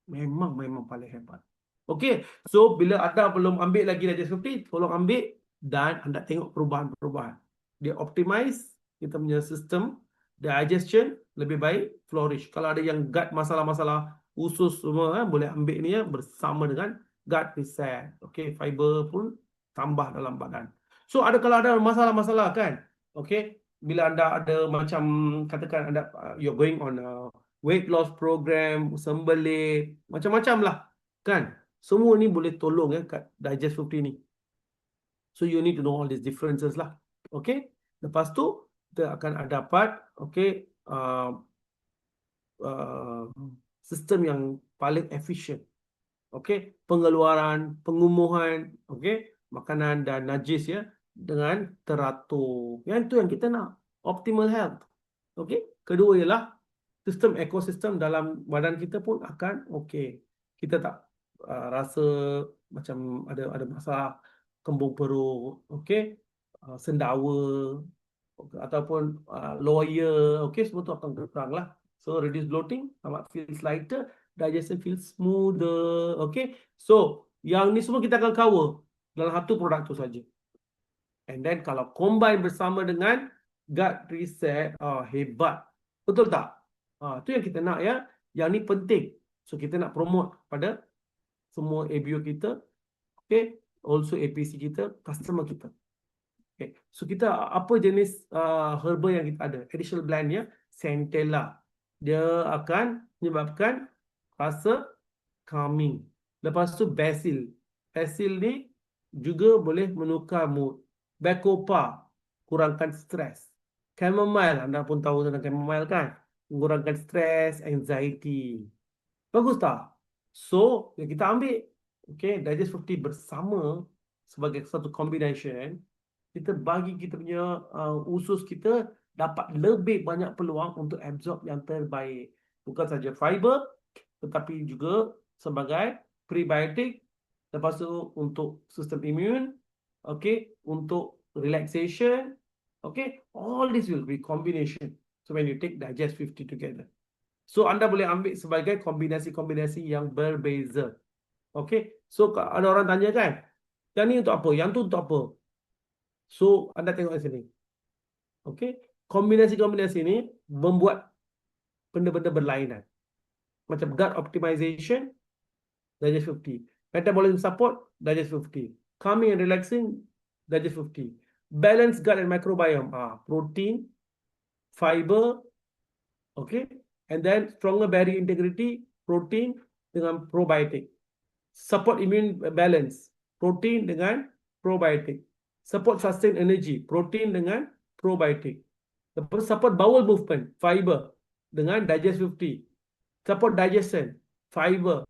memang paling hebat. Okay, so bila anda belum ambil lagi Digest 50, tolong ambil dan anda tengok perubahan-perubahan. Dia optimize kita punya sistem, digestion lebih baik, flourish. Kalau ada yang gut masalah-masalah usus semua, boleh ambil ni ya, bersama dengan gut reset. Okay, fiber pun tambah dalam badan. So kalau ada masalah-masalah kan, okay, bila anda ada macam katakan anda you're going on a weight loss program, sembelit, macam-macam lah kan. Semua ni boleh tolong ya kat Digest 50 ni. So you need to know all these differences lah. Okay. Lepas tu kita akan dapat okay, sistem yang paling efisien. Okay. Pengeluaran, pengumuman, okay, makanan dan najis ya dengan teratur. Yang itu yang kita nak. Optimal health. Okay. Kedua ialah sistem ekosistem dalam badan kita pun akan okay. Kita tak rasa macam ada masalah kembung perut, okey, sendawa, ataupun lawyer, okey, semua tu akan berkurang lah. So reduce bloating, stomach feels lighter, digestion feels smoother, okey. So yang ni semua kita akan cover dalam satu produk tu saja. And then kalau combine bersama dengan gut reset, hebat. Betul tak? Tu yang kita nak ya. Yang ni penting. So kita nak promote pada semua ABO kita, okay, also APC kita, customer kita. Okay. So kita apa jenis herba yang kita ada? Additional blend ya, Centella. Dia akan menyebabkan rasa calming. Lepas tu basil. Basil ni juga boleh menukar mood. Bacopa, kurangkan stres. Chamomile, anda pun tahu tentang chamomile kan? Mengurangkan stres, anxiety. Bagus tak? So, yang kita ambil, okay, Digest 50 bersama sebagai satu combination, kita bagi kita punya usus kita dapat lebih banyak peluang untuk absorb yang terbaik. Bukan saja fiber, tetapi juga sebagai prebiotik, lepas tu untuk sistem imun, okay, untuk relaxation, okay, all this will be combination. So when you take Digest 50 together, so anda boleh ambil sebagai kombinasi-kombinasi yang berbeza. Okay, so ada orang tanya kan, yang ni untuk apa, yang tu untuk apa? So anda tengok di sini. Okay, kombinasi-kombinasi ini membuat benda-benda berlainan. Macam gut optimization, Digest 50. Metabolism support, Digest 50. Calming and relaxing, Digest 50. Balance gut and microbiome, protein, fiber, okay, and then stronger barrier integrity, protein dengan probiotic. Support immune balance, protein dengan probiotic. Support sustain energy, protein dengan probiotic. Support bowel movement, fiber dengan Digest 50. Support digestion, fiber,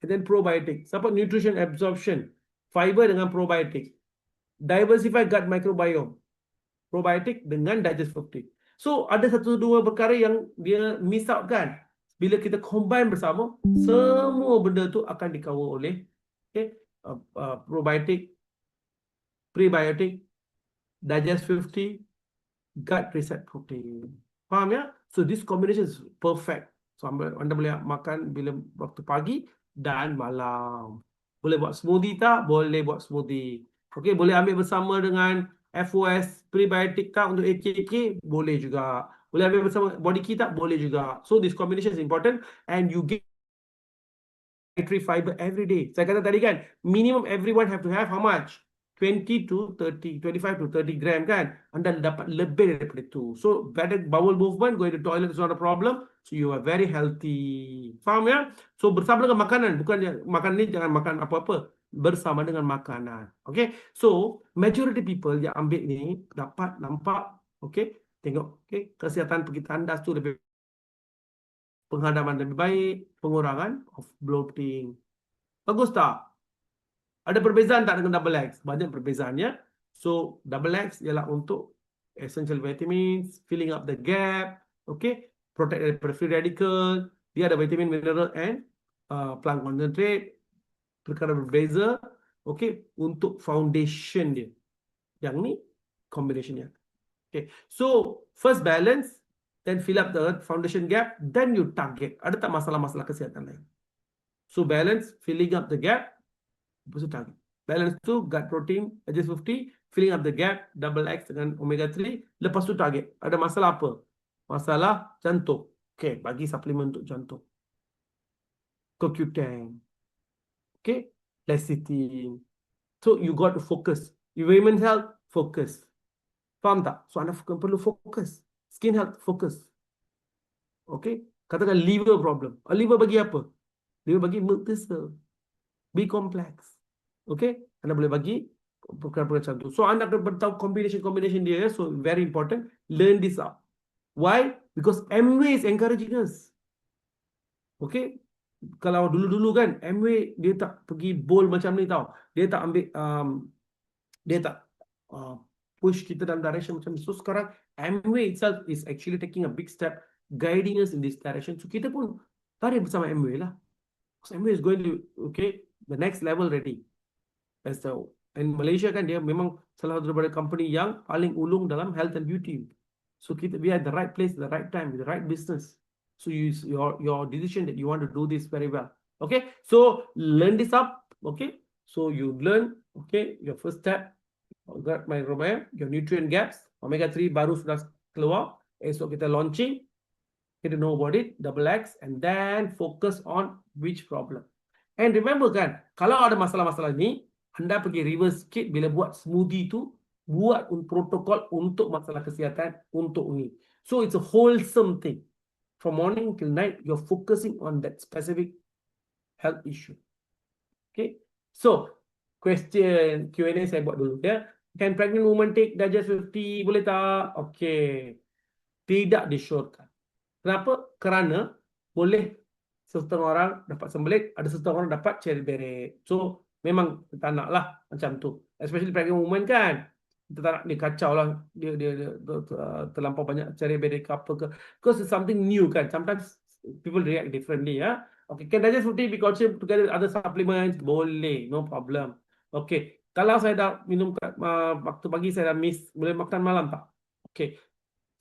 and then probiotic. Support nutrition absorption, fiber dengan probiotic. Diversify gut microbiome, probiotic dengan Digest 50. So ada satu dua perkara yang dia miss out kan. Bila kita combine bersama, semua benda tu akan di-cover oleh probiotic, prebiotic, Digest 50, gut reset protein. Faham ya? So this combination is perfect. So anda boleh makan bila waktu pagi dan malam. Boleh buat smoothie tak? Boleh buat smoothie. Okey, boleh ambil bersama dengan FOS prebiotic tak untuk AKK? Boleh juga. Boleh ambil bersama body key tak? Boleh juga. So this combination is important and you get dietary fiber every day. Saya kata tadi kan, minimum everyone have to have how much? 20 to 30, 25 to 30 gram kan. Anda dapat lebih daripada itu. So better bowel movement, going to toilet is not a problem. So you are very healthy. Faham ya? So bersama dengan makanan, bukan makan ni jangan makan apa-apa. Bersama dengan makanan. Okay. So majority people yang ambil ni dapat nampak, okay, tengok, okay, kesihatan pergi tandas tu lebih, penghadapan lebih baik, pengurangan of bloating. Bagus tak? Ada perbezaan tak dengan double X? Banyak perbezaannya. So double X ialah untuk essential vitamins, filling up the gap, okay, protect dari free radical. Dia ada vitamin, mineral and plant concentrate. Perkara berbeza, okay, untuk foundation dia. Yang ni combinationnya. Okay, so first balance, then fill up the foundation gap, then you target. Ada tak masalah-masalah kesihatan lain? So balance, filling up the gap, target. Balance tu gut protein, Digest 50, filling up the gap, double X dengan omega 3. Lepas tu target. Ada masalah apa? Masalah jantung. Okay, bagi suplemen untuk jantung. CoQ10. Okay, lecithin. So you got to focus. Women's health, focus. Faham tak? So anda perlu fokus. Skin health, focus. Okay, katakan liver problem. Liver bagi apa? Liver bagi milk thistle, B complex. Okay, anda boleh bagi perkara-perkara macam tu. So anda akan tahu combination dia. So very important, learn this out. Why? Because Amway is encouraging us. Okay, kalau dulu-dulu kan Amway dia tak pergi bowl macam ni tau. Dia tak ambil dia tak push kita dalam direction macam ni. So sekarang Amway itself is actually taking a big step, guiding us in this direction. So kita pun tarik bersama Amway lah. Because Amway is going to, okay, the next level ready. in Malaysia kan dia memang salah satu daripada company yang paling ulung dalam health and beauty. So we are at the right place, the right time, with the right business. So your decision that you want to do this very well. Okay, so learn this up. Okay, so you learn. Okay, your first step. Got my your nutrient gaps. Omega 3 baru sudah keluar. Esok kita launching. Kita know about it, double X, and then focus on which problem. And remember kan, kalau ada masalah-masalah ni, anda pergi reverse sikit bila buat smoothie tu, buat protokol untuk masalah kesihatan untuk ni. So it's a wholesome thing. From morning till night, you're focusing on that specific health issue. Okay. So, question Q&A saya buat dulu ya. Can pregnant woman take digest 50? Boleh tak? Okay. Tidak disyorkan. Kenapa? Kerana boleh setengah orang dapat sembelit, ada setengah orang dapat cherry beret. So, memang kita nak lah macam tu. Especially pregnant woman kan. Kita tak nak dia kacau lah. Dia terlampau banyak cherry beret ke apa ke. Because it's something new kan. Sometimes people react differently ya. Okay, can digest 50 be consumed together with other supplements? Boleh, no problem. Okay, kalau saya dah minum waktu pagi saya dah miss, boleh makan malam tak? Okay,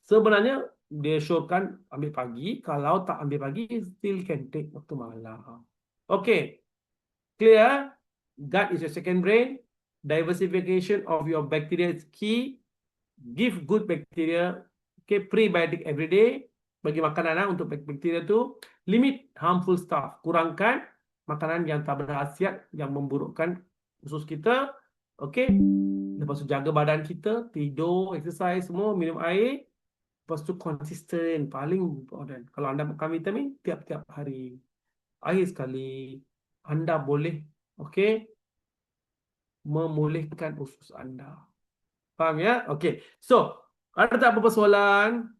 sebenarnya dia syorkan ambil pagi. Kalau tak ambil pagi, still can take waktu malam. Okay, clear? Gut is your second brain. Diversification of your bacteria is key. Give good bacteria. Okay, prebiotic every day. Bagi makanan untuk bakteria tu. Limit harmful stuff. Kurangkan makanan yang tak berkhasiat, yang memburukkan usus kita. Okay. Lepas tu jaga badan kita. Tidur, exercise semua, minum air. Lepas tu konsisten. Paling important. Kalau anda makan vitamin, tiap-tiap hari. Air sekali. Anda boleh, okay, memulihkan usus anda. Faham ya? Okay. So, ada tak apa-apa soalan?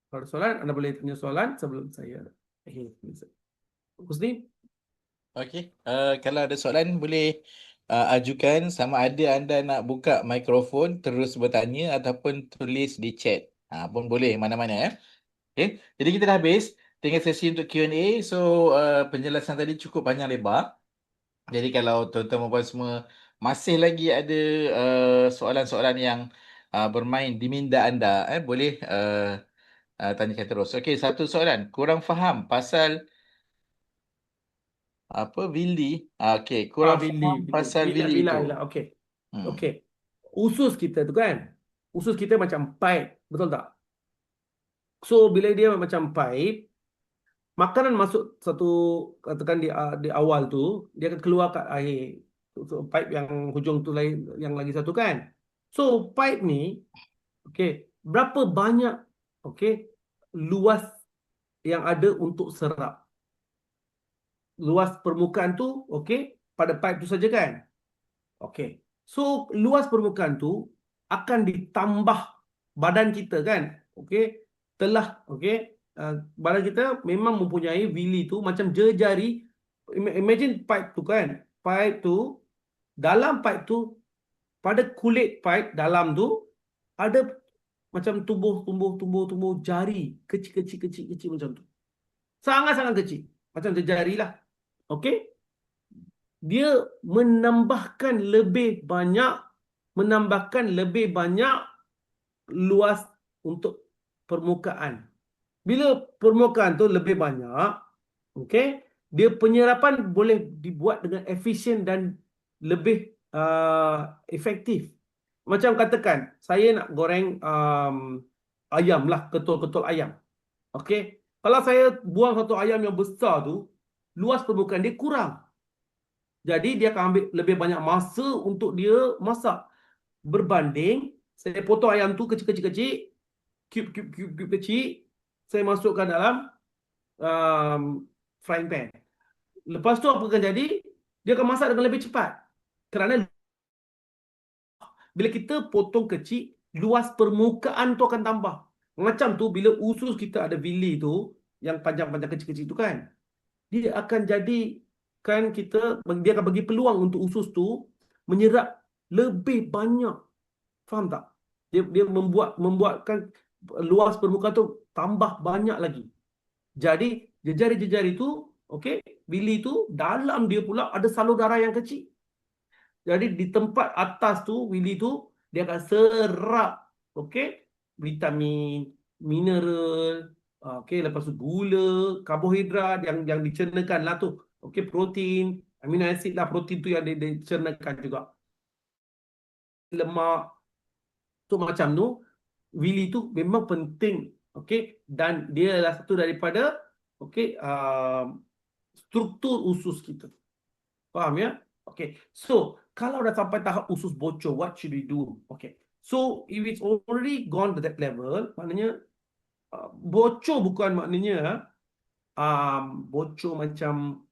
Kalau ada soalan, anda boleh tanya soalan sebelum saya akhir. Husni? Okey, kalau ada soalan boleh ajukan, sama ada anda nak buka mikrofon terus bertanya ataupun tulis di chat. Pun boleh mana-mana ya. Okey, jadi kita dah habis. Tinggal sesi untuk Q&A. So penjelasan tadi cukup panjang lebar. Jadi kalau tuan-tuan dan puan semua masih lagi ada soalan-soalan yang bermain di minda anda, boleh tanyakan terus. Okey, satu soalan. Kurang faham pasal apa Willy? Okey, kurang faham pasal Willy itu. Okey. Okey. Usus kita tu kan, usus kita macam pipe, betul tak? So bila dia macam pipe, makanan masuk satu, katakan di awal tu, dia akan keluar kat akhir. So, pipe yang hujung tu lain, yang lagi satu kan. So pipe ni, okey, berapa banyak, okey, luas yang ada untuk serap. Luas permukaan tu, okey, pada pipe tu saja kan? Okey. So, luas permukaan tu akan ditambah badan kita kan? Okey. Telah, okey. Badan kita memang mempunyai villi tu macam jari. Imagine pipe tu kan? Pipe tu, dalam pipe tu, pada kulit pipe dalam tu, ada macam tumbuh jari. Kecil macam tu. Sangat-sangat kecil. Macam jari lah. Okey, dia menambahkan lebih banyak luas untuk permukaan. Bila permukaan tu lebih banyak, okey, dia penyerapan boleh dibuat dengan efisien dan lebih efektif. Macam katakan, saya nak goreng ayam lah, ketul-ketul ayam. Okey, kalau saya buang satu ayam yang besar tu, luas permukaan dia kurang. Jadi dia akan ambil lebih banyak masa untuk dia masak. Berbanding saya potong ayam tu kecil-kecil, cube kecil, saya masukkan dalam frying pan. Lepas tu apa akan jadi? Dia akan masak dengan lebih cepat. Kerana bila kita potong kecil, luas permukaan tu akan tambah. Macam tu bila usus kita ada villi tu, yang panjang-panjang kecil-kecil tu kan, dia akan jadikan kita, dia akan bagi peluang untuk usus tu menyerap lebih banyak. Faham tak? Dia membuatkan luas permukaan tu tambah banyak lagi. Jadi jejari-jejari tu Okey, bili tu dalam dia pula ada salur darah yang kecil. Jadi di tempat atas tu, Willy tu, dia akan serap, okey, vitamin, mineral, okey, lepas tu gula, karbohidrat yang dicernakan lah tu. Okey, protein, amino acid lah, protein tu yang dicernakan juga. Lemak tu macam tu, Willy tu memang penting, okey, dan dia adalah satu daripada, okey, struktur usus kita. Faham ya? Okay. So, kalau dah sampai tahap usus bocor, what should we do? Okay. So, if it's already gone to that level, maknanya bocor bukan maknanya bocor macam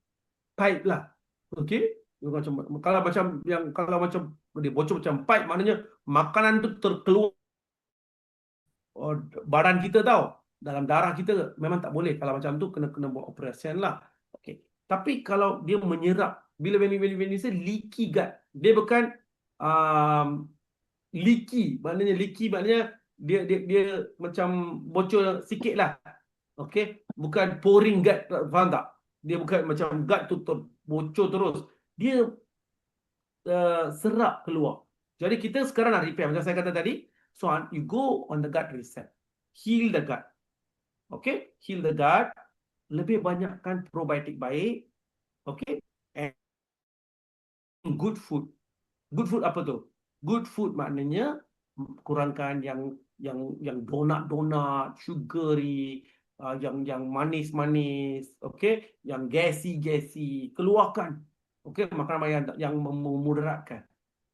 pipe lah. Okay. Kalau macam dia bocor macam pipe, maknanya makanan tu terkeluar badan kita tau. Dalam darah kita memang tak boleh. Kalau macam tu kena buat operasi lah. Okay. Tapi kalau dia menyerap, bila when you say leaky gut, dia bukan maknanya dia macam bocor sikit lah. Okay. Bukan pouring gut, faham tak? Dia bukan macam gut tu bocor terus. Dia serap keluar. Jadi kita sekarang nak repair macam saya kata tadi. So you go on the gut reset. Heal the gut. Okay, heal the gut. Lebih banyakkan probiotik baik. Okay, and good food. Good food apa tu? Good food maknanya kurangkan yang donat, sugary, yang manis-manis, okay, yang gassy, keluarkan. Okay, makanan yang memudaratkan.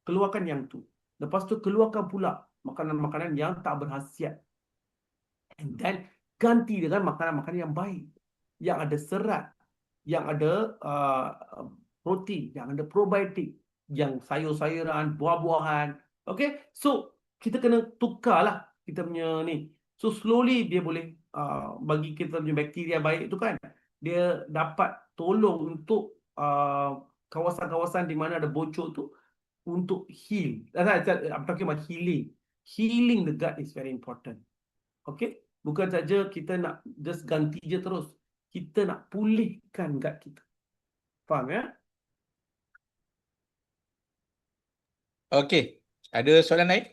Keluarkan yang tu. Lepas tu keluarkan pula makanan-makanan yang tak berkhasiat. And then ganti dengan makanan-makanan yang baik. Yang ada serat, yang ada protein, yang ada probiotik, yang sayur-sayuran, buah-buahan. Okay, so kita kena tukarlah kita punya ni. So slowly dia boleh bagi kita punya bakteria baik tu kan, dia dapat tolong untuk kawasan-kawasan di mana ada bocor tu untuk heal. I'm talking about healing. Healing the gut is very important. Okay, bukan saja kita nak just ganti je terus. Kita nak pulihkan gut kita. Faham ya? Okey, ada soalan lain?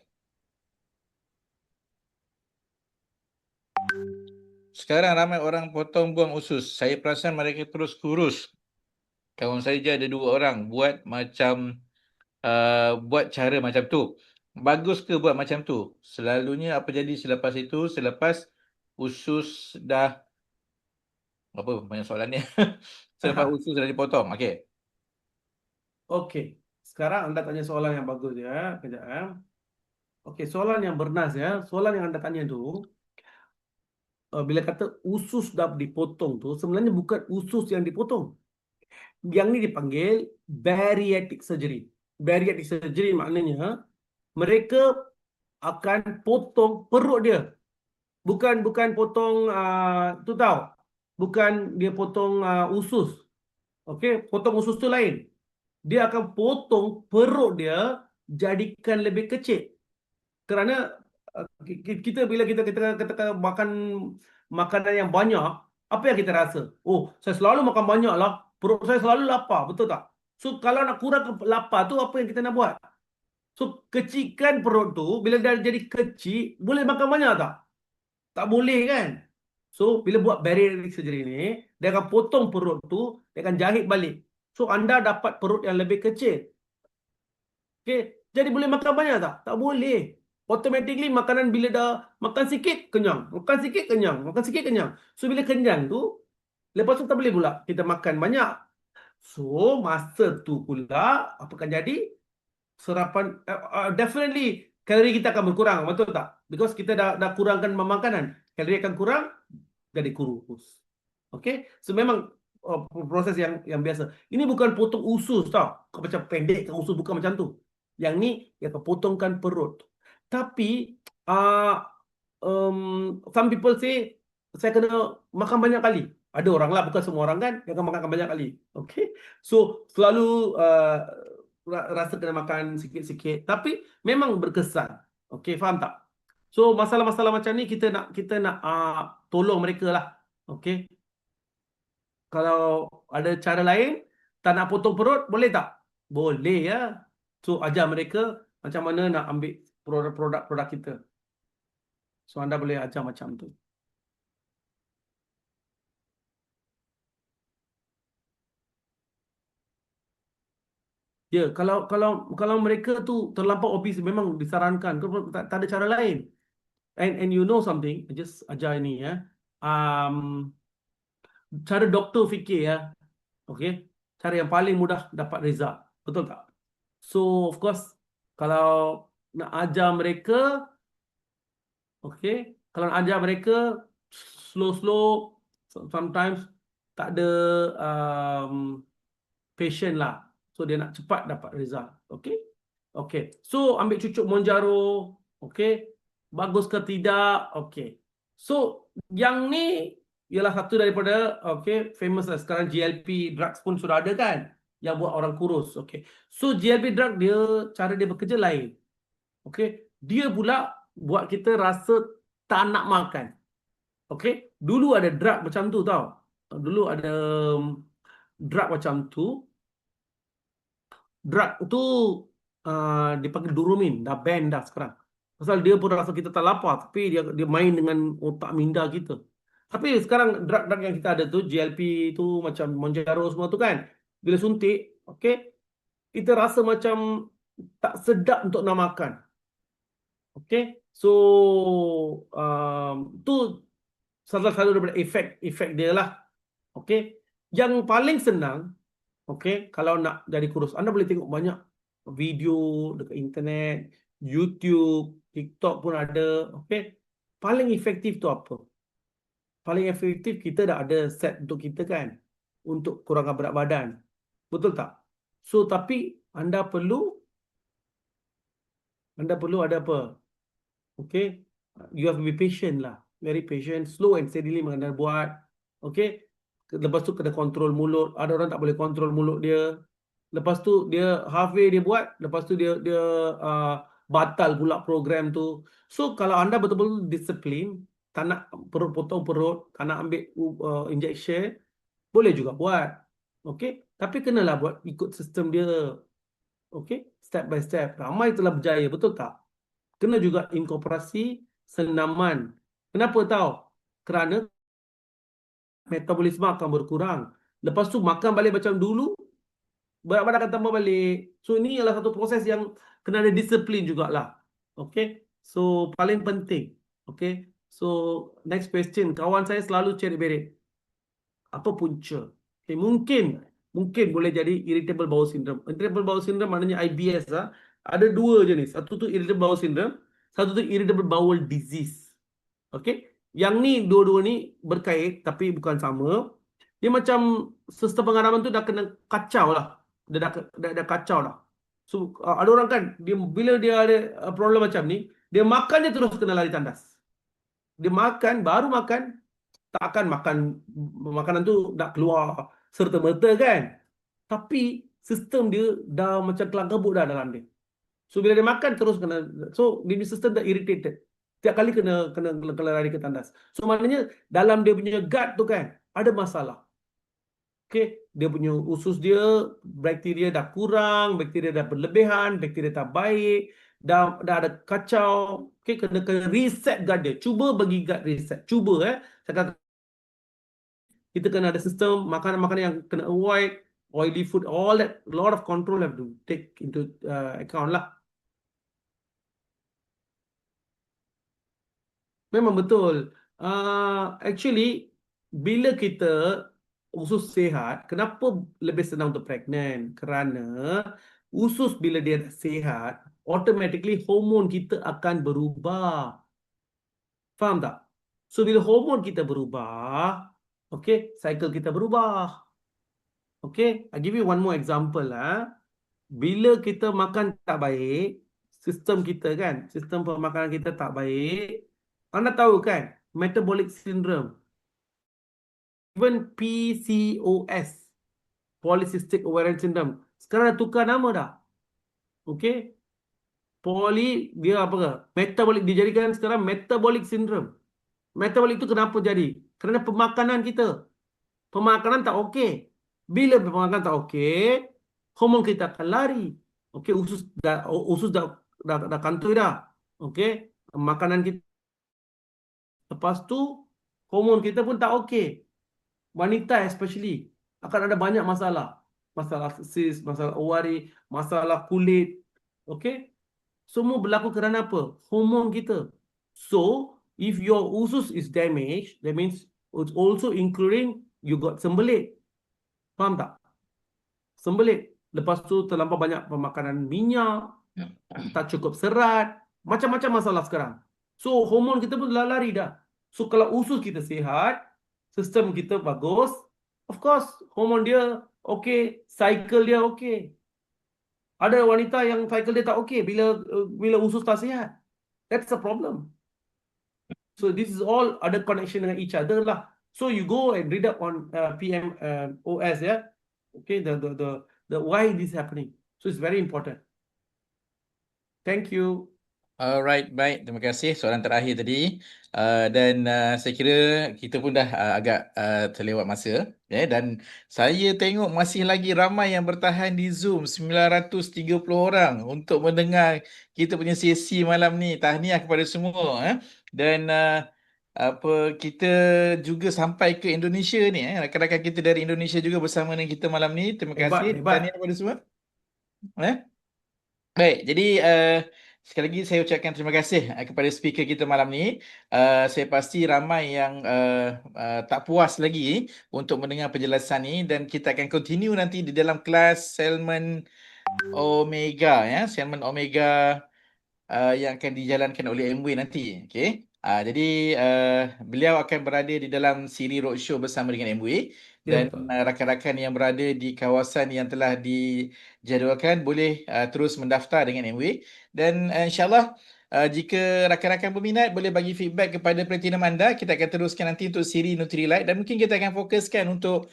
Sekarang ramai orang potong buang usus. Saya perasan mereka terus kurus. Kawan saya je ada 2 orang buat cara macam tu. Bagus ke buat macam tu? Selalunya apa jadi selepas itu? Selepas usus dah apa banyak soalan ni. Selepas usus dah dipotong. Okey. Okey. Sekarang anda tanya soalan yang bagus ya. Kejap ya. Okey, soalan yang bernas ya. Soalan yang anda tanya tu, bila kata usus dah dipotong tu, sebenarnya bukan usus yang dipotong. Yang ni dipanggil bariatric surgery. Bariatric surgery maknanya mereka akan potong perut dia. Bukan potong tu tahu. Bukan dia potong usus. Okey, potong usus tu lain. Dia akan potong perut dia jadikan lebih kecil. Kerana bila kita makan makanan yang banyak, apa yang kita rasa? Oh, saya selalu makan banyak lah. Perut saya selalu lapar, betul tak? So kalau nak kurang lapar tu apa yang kita nak buat? So kecilkan perut tu, bila dah jadi kecil, boleh makan banyak tak? Tak boleh kan? So bila buat bariatric surgery ni, dia akan potong perut tu, dia akan jahit balik. So anda dapat perut yang lebih kecil. Okay, jadi boleh makan banyak tak? Tak boleh. Automatically makanan bila dah makan sikit kenyang, makan sikit kenyang, makan sikit kenyang. So bila kenyang tu, lepas tu tak boleh pula kita makan banyak. So masa tu pula apa akan jadi? Serapan definitely kalori kita akan berkurang, betul tak? Because kita dah kurangkan makanan, kalori akan kurang, jadi kurus. Okay, so memang proses yang biasa. Ini bukan potong usus tau. Kau macam pendekkan usus, bukan macam tu. Yang ni dia akan potongkan perut. Tapi some people say saya kena makan banyak kali. Ada orang lah, bukan semua orang kan, dia akan makan banyak kali. Okay, so selalu rasa kena makan sikit-sikit. Tapi memang berkesan. Okay, faham tak? So masalah-masalah macam ni kita nak tolong mereka lah. Okay. kalau ada cara lain, tak nak potong perut, boleh tak? Boleh ya. So ajar mereka macam mana nak ambil produk-produk kita. So anda boleh ajar macam tu. Ya, kalau mereka tu terlampau obese memang disarankan. Tak ada cara lain. And you know something, just ajar ini ya. Um, Cara doktor fikir ya, okay? Cara yang paling mudah dapat result, betul tak? So of course, kalau nak ajar mereka, okay, kalau nak ajar mereka slow-slow, sometimes tak ada um, patient lah. So dia nak cepat dapat result, okay? Okay, so ambil cucuk Monjaro, okay? Bagus ke tidak? Okay. So yang ni ialah satu daripada famous lah. Sekarang GLP drugs pun sudah ada kan, yang buat orang kurus. Okay. So GLP drug dia cara dia bekerja lain. Okay. Dia pula buat kita rasa tak nak makan. Okay. Dulu ada drug macam tu tau. Dulu ada drug macam tu. Drug tu dipanggil Duromin, dah ban dah sekarang. Pasal dia pun rasa kita tak lapar, tapi dia main dengan otak minda kita. Tapi sekarang drug-drug yang kita ada tu, GLP tu macam Monjaro semua tu kan, bila suntik, okay, kita rasa macam tak sedap untuk nak makan. Okay, so tu salah satu daripada efek dia lah. Okay, yang paling senang, okay, kalau nak jadi kurus, anda boleh tengok banyak video dekat internet, YouTube, TikTok pun ada. Okay, paling efektif tu apa? Paling efektif kita dah ada set untuk kita kan, untuk kurangkan berat badan, betul tak? So tapi anda perlu ada apa? Okay, you have to be patient lah, very patient, slow and steadily anda buat. Okay, lepas tu kena kontrol mulut. Ada orang tak boleh kontrol mulut dia. Lepas tu dia halfway dia buat, lepas tu dia batal pula program tu. So kalau anda betul-betul disiplin, tak nak potong perut, tak nak ambil injection, boleh juga buat. Okay, tapi kenalah buat ikut sistem dia. Okay, step by step. Ramai telah berjaya, betul tak? Kena juga inkorporasi senaman. Kenapa tahu? Kerana metabolisme akan berkurang. Lepas tu makan balik macam dulu, berat badan akan tambah balik. So ini adalah satu proses yang kena ada disiplin jugalah. Okay, so paling penting. Okay, so next question. Kawan saya selalu cerit-berit. Apa punca? Okay, mungkin boleh jadi irritable bowel syndrome. Irritable bowel syndrome maknanya IBS lah. Ada dua jenis. Satu tu irritable bowel syndrome, satu tu irritable bowel disease. Okay, yang ni dua-dua ni berkait tapi bukan sama. Dia macam sistem pengaraman tu dah kena kacau lah. Dah kacau lah. So ada orang kan, bila dia ada problem macam ni, dia makan dia terus kena lari tandas. Dia makan, baru makan, tak akan makan makanan tu dah keluar serta-merta kan. Tapi sistem dia dah macam kelang kabut dah dalam dia. So bila dia makan terus kena, so dia sistem dah irritated. Tiap kali kena lari ke tandas. So maknanya dalam dia punya gut tu kan ada masalah. Okay, dia punya usus dia, bakteria dah kurang, bakteria dah berlebihan, bakteria tak baik, dah ada kacau. Okay, kena reset gut dia. Cuba bagi gut reset. Cuba saya kata kita kena ada sistem makanan-makanan yang kena avoid, oily food, all that, a lot of control have to take into account lah. Memang betul. Actually, bila kita usus sihat, kenapa lebih senang untuk pregnant? Kerana usus bila dia sihat, automatically hormon kita akan berubah. Faham tak? So bila hormon kita berubah, okay, cycle kita berubah. Okay, I give you one more example lah. Bila kita makan tak baik, sistem kita kan, sistem pemakanan kita tak baik. Anda tahu kan, metabolic syndrome, even PCOS, polycystic ovarian syndrome, sekarang dah tukar nama dah. Okay, dia apa ke? Metabolic, dijadikan sekarang metabolic syndrome. Metabolic itu kenapa jadi? Kerana pemakanan kita. pemakanan tak okey. Bila pemakanan tak okey, hormon kita akan lari. Okey, usus dah kantoi dah. Okey, makanan kita lepas tu hormon kita pun tak okey. Wanita especially akan ada banyak masalah. Masalah sis, masalah ovary, masalah kulit. Okey? Semua berlaku kerana apa? Hormon kita. So, if your usus is damaged, that means it's also including you got sembelit. Faham tak? Sembelit. Lepas tu terlampau banyak pemakanan minyak, tak cukup serat, macam-macam masalah sekarang. So, hormon kita pun dah lari dah. So, kalau usus kita sihat, sistem kita bagus, of course, hormon dia okey, cycle dia okey. Ada wanita yang cycle dia tak okey bila usus tak sihat. That's the problem. So this is all ada connection dengan each other lah. So you go and read up on PMOS, yeah. Okay, the why this is happening. So it's very important. Thank you. Alright, baik. Terima kasih soalan terakhir tadi. Dan saya kira kita pun dah agak terlewat masa. Dan saya tengok masih lagi ramai yang bertahan di Zoom. 930 orang untuk mendengar kita punya sesi malam ni. Tahniah kepada semua. Dan apa kita juga sampai ke Indonesia ni. Rakan-rakan kita dari Indonesia juga bersama dengan kita malam ni. Terima kasih. Hebat, hebat. Tahniah kepada semua. Baik, jadi sekali lagi saya ucapkan terima kasih kepada speaker kita malam ni. Saya pasti ramai yang tak puas lagi untuk mendengar penjelasan ni dan kita akan continue nanti di dalam kelas Salmon Omega, Salmon Omega yang akan dijalankan oleh Amway nanti. Okay. Jadi beliau akan berada di dalam siri roadshow bersama dengan Amway dan rakan-rakan yang berada di kawasan yang telah dijadualkan boleh terus mendaftar dengan Amway dan insyaAllah jika rakan-rakan berminat boleh bagi feedback kepada Platinum anda. Kita akan teruskan nanti untuk siri Nutrilite dan mungkin kita akan fokuskan untuk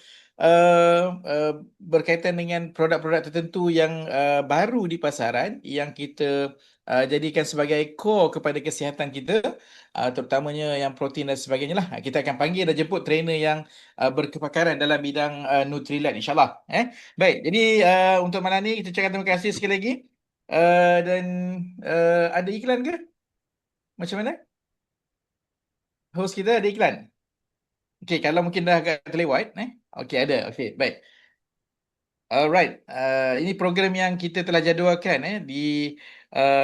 berkaitan dengan produk-produk tertentu yang baru di pasaran yang kita jadikan sebagai core kepada kesihatan kita, terutamanya yang protein dan sebagainya lah. Kita akan panggil dan jemput trainer yang berkepakaran dalam bidang Nutrilite insyaAllah. Baik, jadi untuk malam ni kita ucapkan terima kasih sekali lagi. Dan ada iklan ke? Macam mana? Host kita ada iklan? Okey, kalau mungkin dah agak terlewat. Okey, ada. Okey, baik. Alright, ini program yang kita telah jadualkan di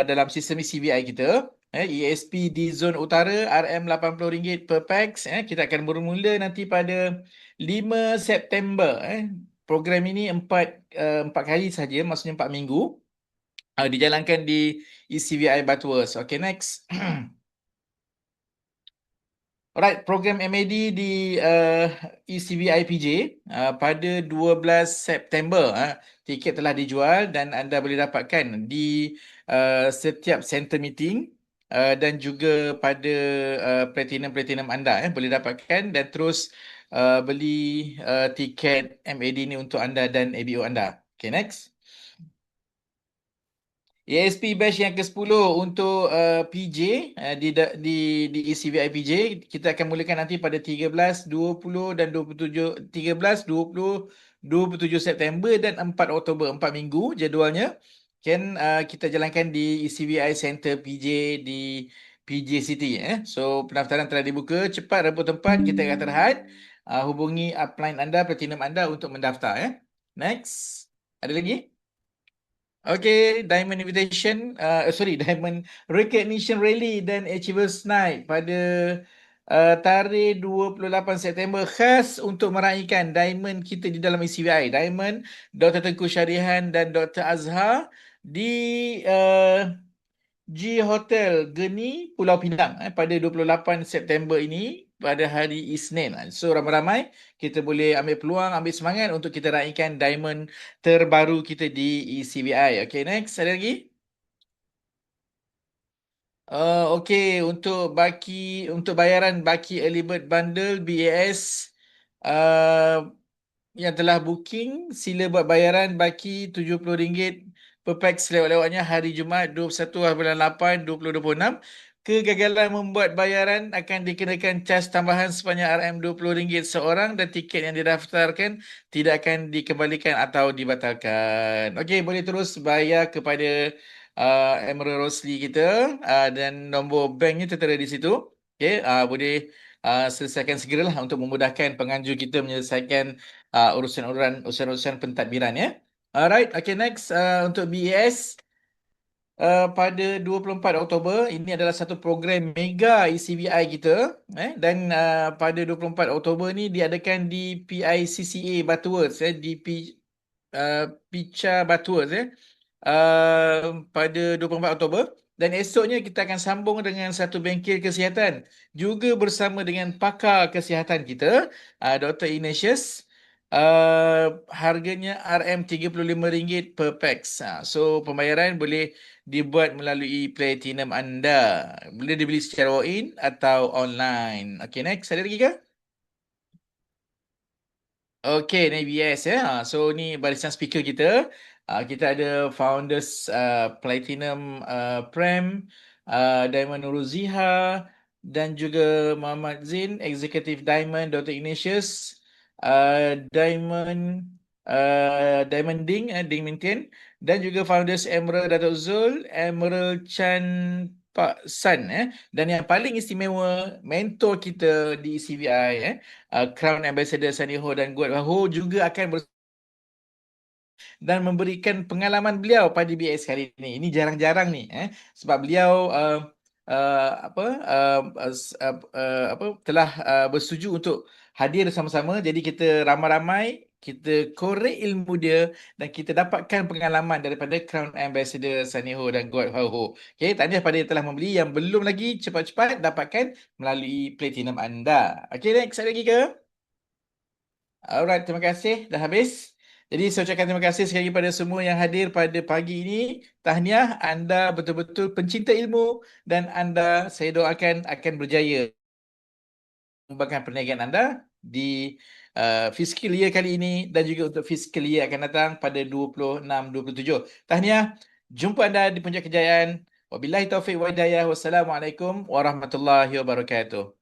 dalam sistem CVI kita. ESP di zon utara RM80 per pax. Kita akan bermula nanti pada 5 September. Program ini 4 kali saja, maksudnya 4 minggu. Dijalankan di ECVI Butterworth. Okay, next. Alright, program MAD di ECVI PJ pada 12 September. Tiket telah dijual dan anda boleh dapatkan di setiap center meeting dan juga pada platinum anda boleh dapatkan dan terus beli tiket MAD ni untuk anda dan ABO anda. Okay, next. ESP batch yang ke-10 untuk PJ di ECVI PJ kita akan mulakan nanti pada 13, 20 dan 27 13, 20, 27 September dan 4 Oktober 4 minggu jadualnya. Kita jalankan di ECVI Center PJ di PJ City. So pendaftaran telah dibuka, cepat rebut tempat, kita akan terhad. Hubungi upline anda, platinum anda untuk mendaftar. Next. Ada lagi? Okay, Diamond Invitation, Diamond Recognition Rally dan Achievers Night pada tarikh 28 September khas untuk meraihkan Diamond kita di dalam ECVI. Diamond, Dr. Tengku Syarihan dan Dr. Azhar di G Hotel Geni, Pulau Pinang pada 28 September ini pada hari Isnin. So ramai-ramai kita boleh ambil peluang, ambil semangat untuk kita raikan diamond terbaru kita di ECVI. Okay, next. Ada lagi? Okay, untuk bayaran baki early bird bundle BAS yang telah booking, sila buat bayaran baki RM70 per pax lewat-lewatnya hari Jumaat 21 bulan 8 2026 kegagalan membuat bayaran akan dikenakan caj tambahan sebanyak RM20 seorang dan tiket yang didaftarkan tidak akan dikembalikan atau dibatalkan. Okey, boleh terus bayar kepada Emerald Rosli kita dan nombor banknya tertera di situ. Okey, boleh selesaikan segeralah untuk memudahkan penganjur kita menyelesaikan urusan-urusan pentadbiran ya. Alright, okay next untuk BES. Pada 24 Oktober ini adalah satu program mega ECBI kita dan pada 24 Oktober ni diadakan di PICCA Butterworth di Picha Butterworth pada 24 Oktober dan esoknya kita akan sambung dengan satu bengkel kesihatan juga bersama dengan pakar kesihatan kita Dr. Ignatius. Harganya RM35 per pax. So pembayaran boleh dibuat melalui Platinum anda. Boleh dibeli secara walk-in atau online. Okay, next. Ada lagi ke? Okay, ni BS ya. So ni barisan speaker kita. Kita ada Founders Platinum Prem, Diamond Nuruziha dan juga Muhammad Zain, Executive Diamond Dr. Ignatius, Diamond Diamond Ding Mintian dan juga Founders Emerald Datuk Zul, Emerald Chan Pak San dan yang paling istimewa mentor kita di CVI Crown Ambassador Saniho dan Guat Waho juga akan dan memberikan pengalaman beliau pada BS kali ini. Ini jarang-jarang ni sebab beliau apa telah bersetuju untuk hadir sama-sama. Jadi kita ramai-ramai kita korek ilmu dia dan kita dapatkan pengalaman daripada Crown Ambassador Saniho dan Guat Hau. Okey, tahniah pada yang telah membeli, yang belum lagi cepat-cepat dapatkan melalui Platinum anda. Okey, next ada lagi ke? Alright, terima kasih. Dah habis. Jadi saya ucapkan terima kasih sekali kepada semua yang hadir pada pagi ini. Tahniah, anda betul-betul pencinta ilmu dan anda saya doakan akan berjaya mengembangkan perniagaan anda di fiscal year kali ini dan juga untuk fiscal year akan datang pada 26-27. Tahniah, jumpa anda di puncak kejayaan. Wabillahi taufiq wa hidayah. Wassalamualaikum warahmatullahi wabarakatuh.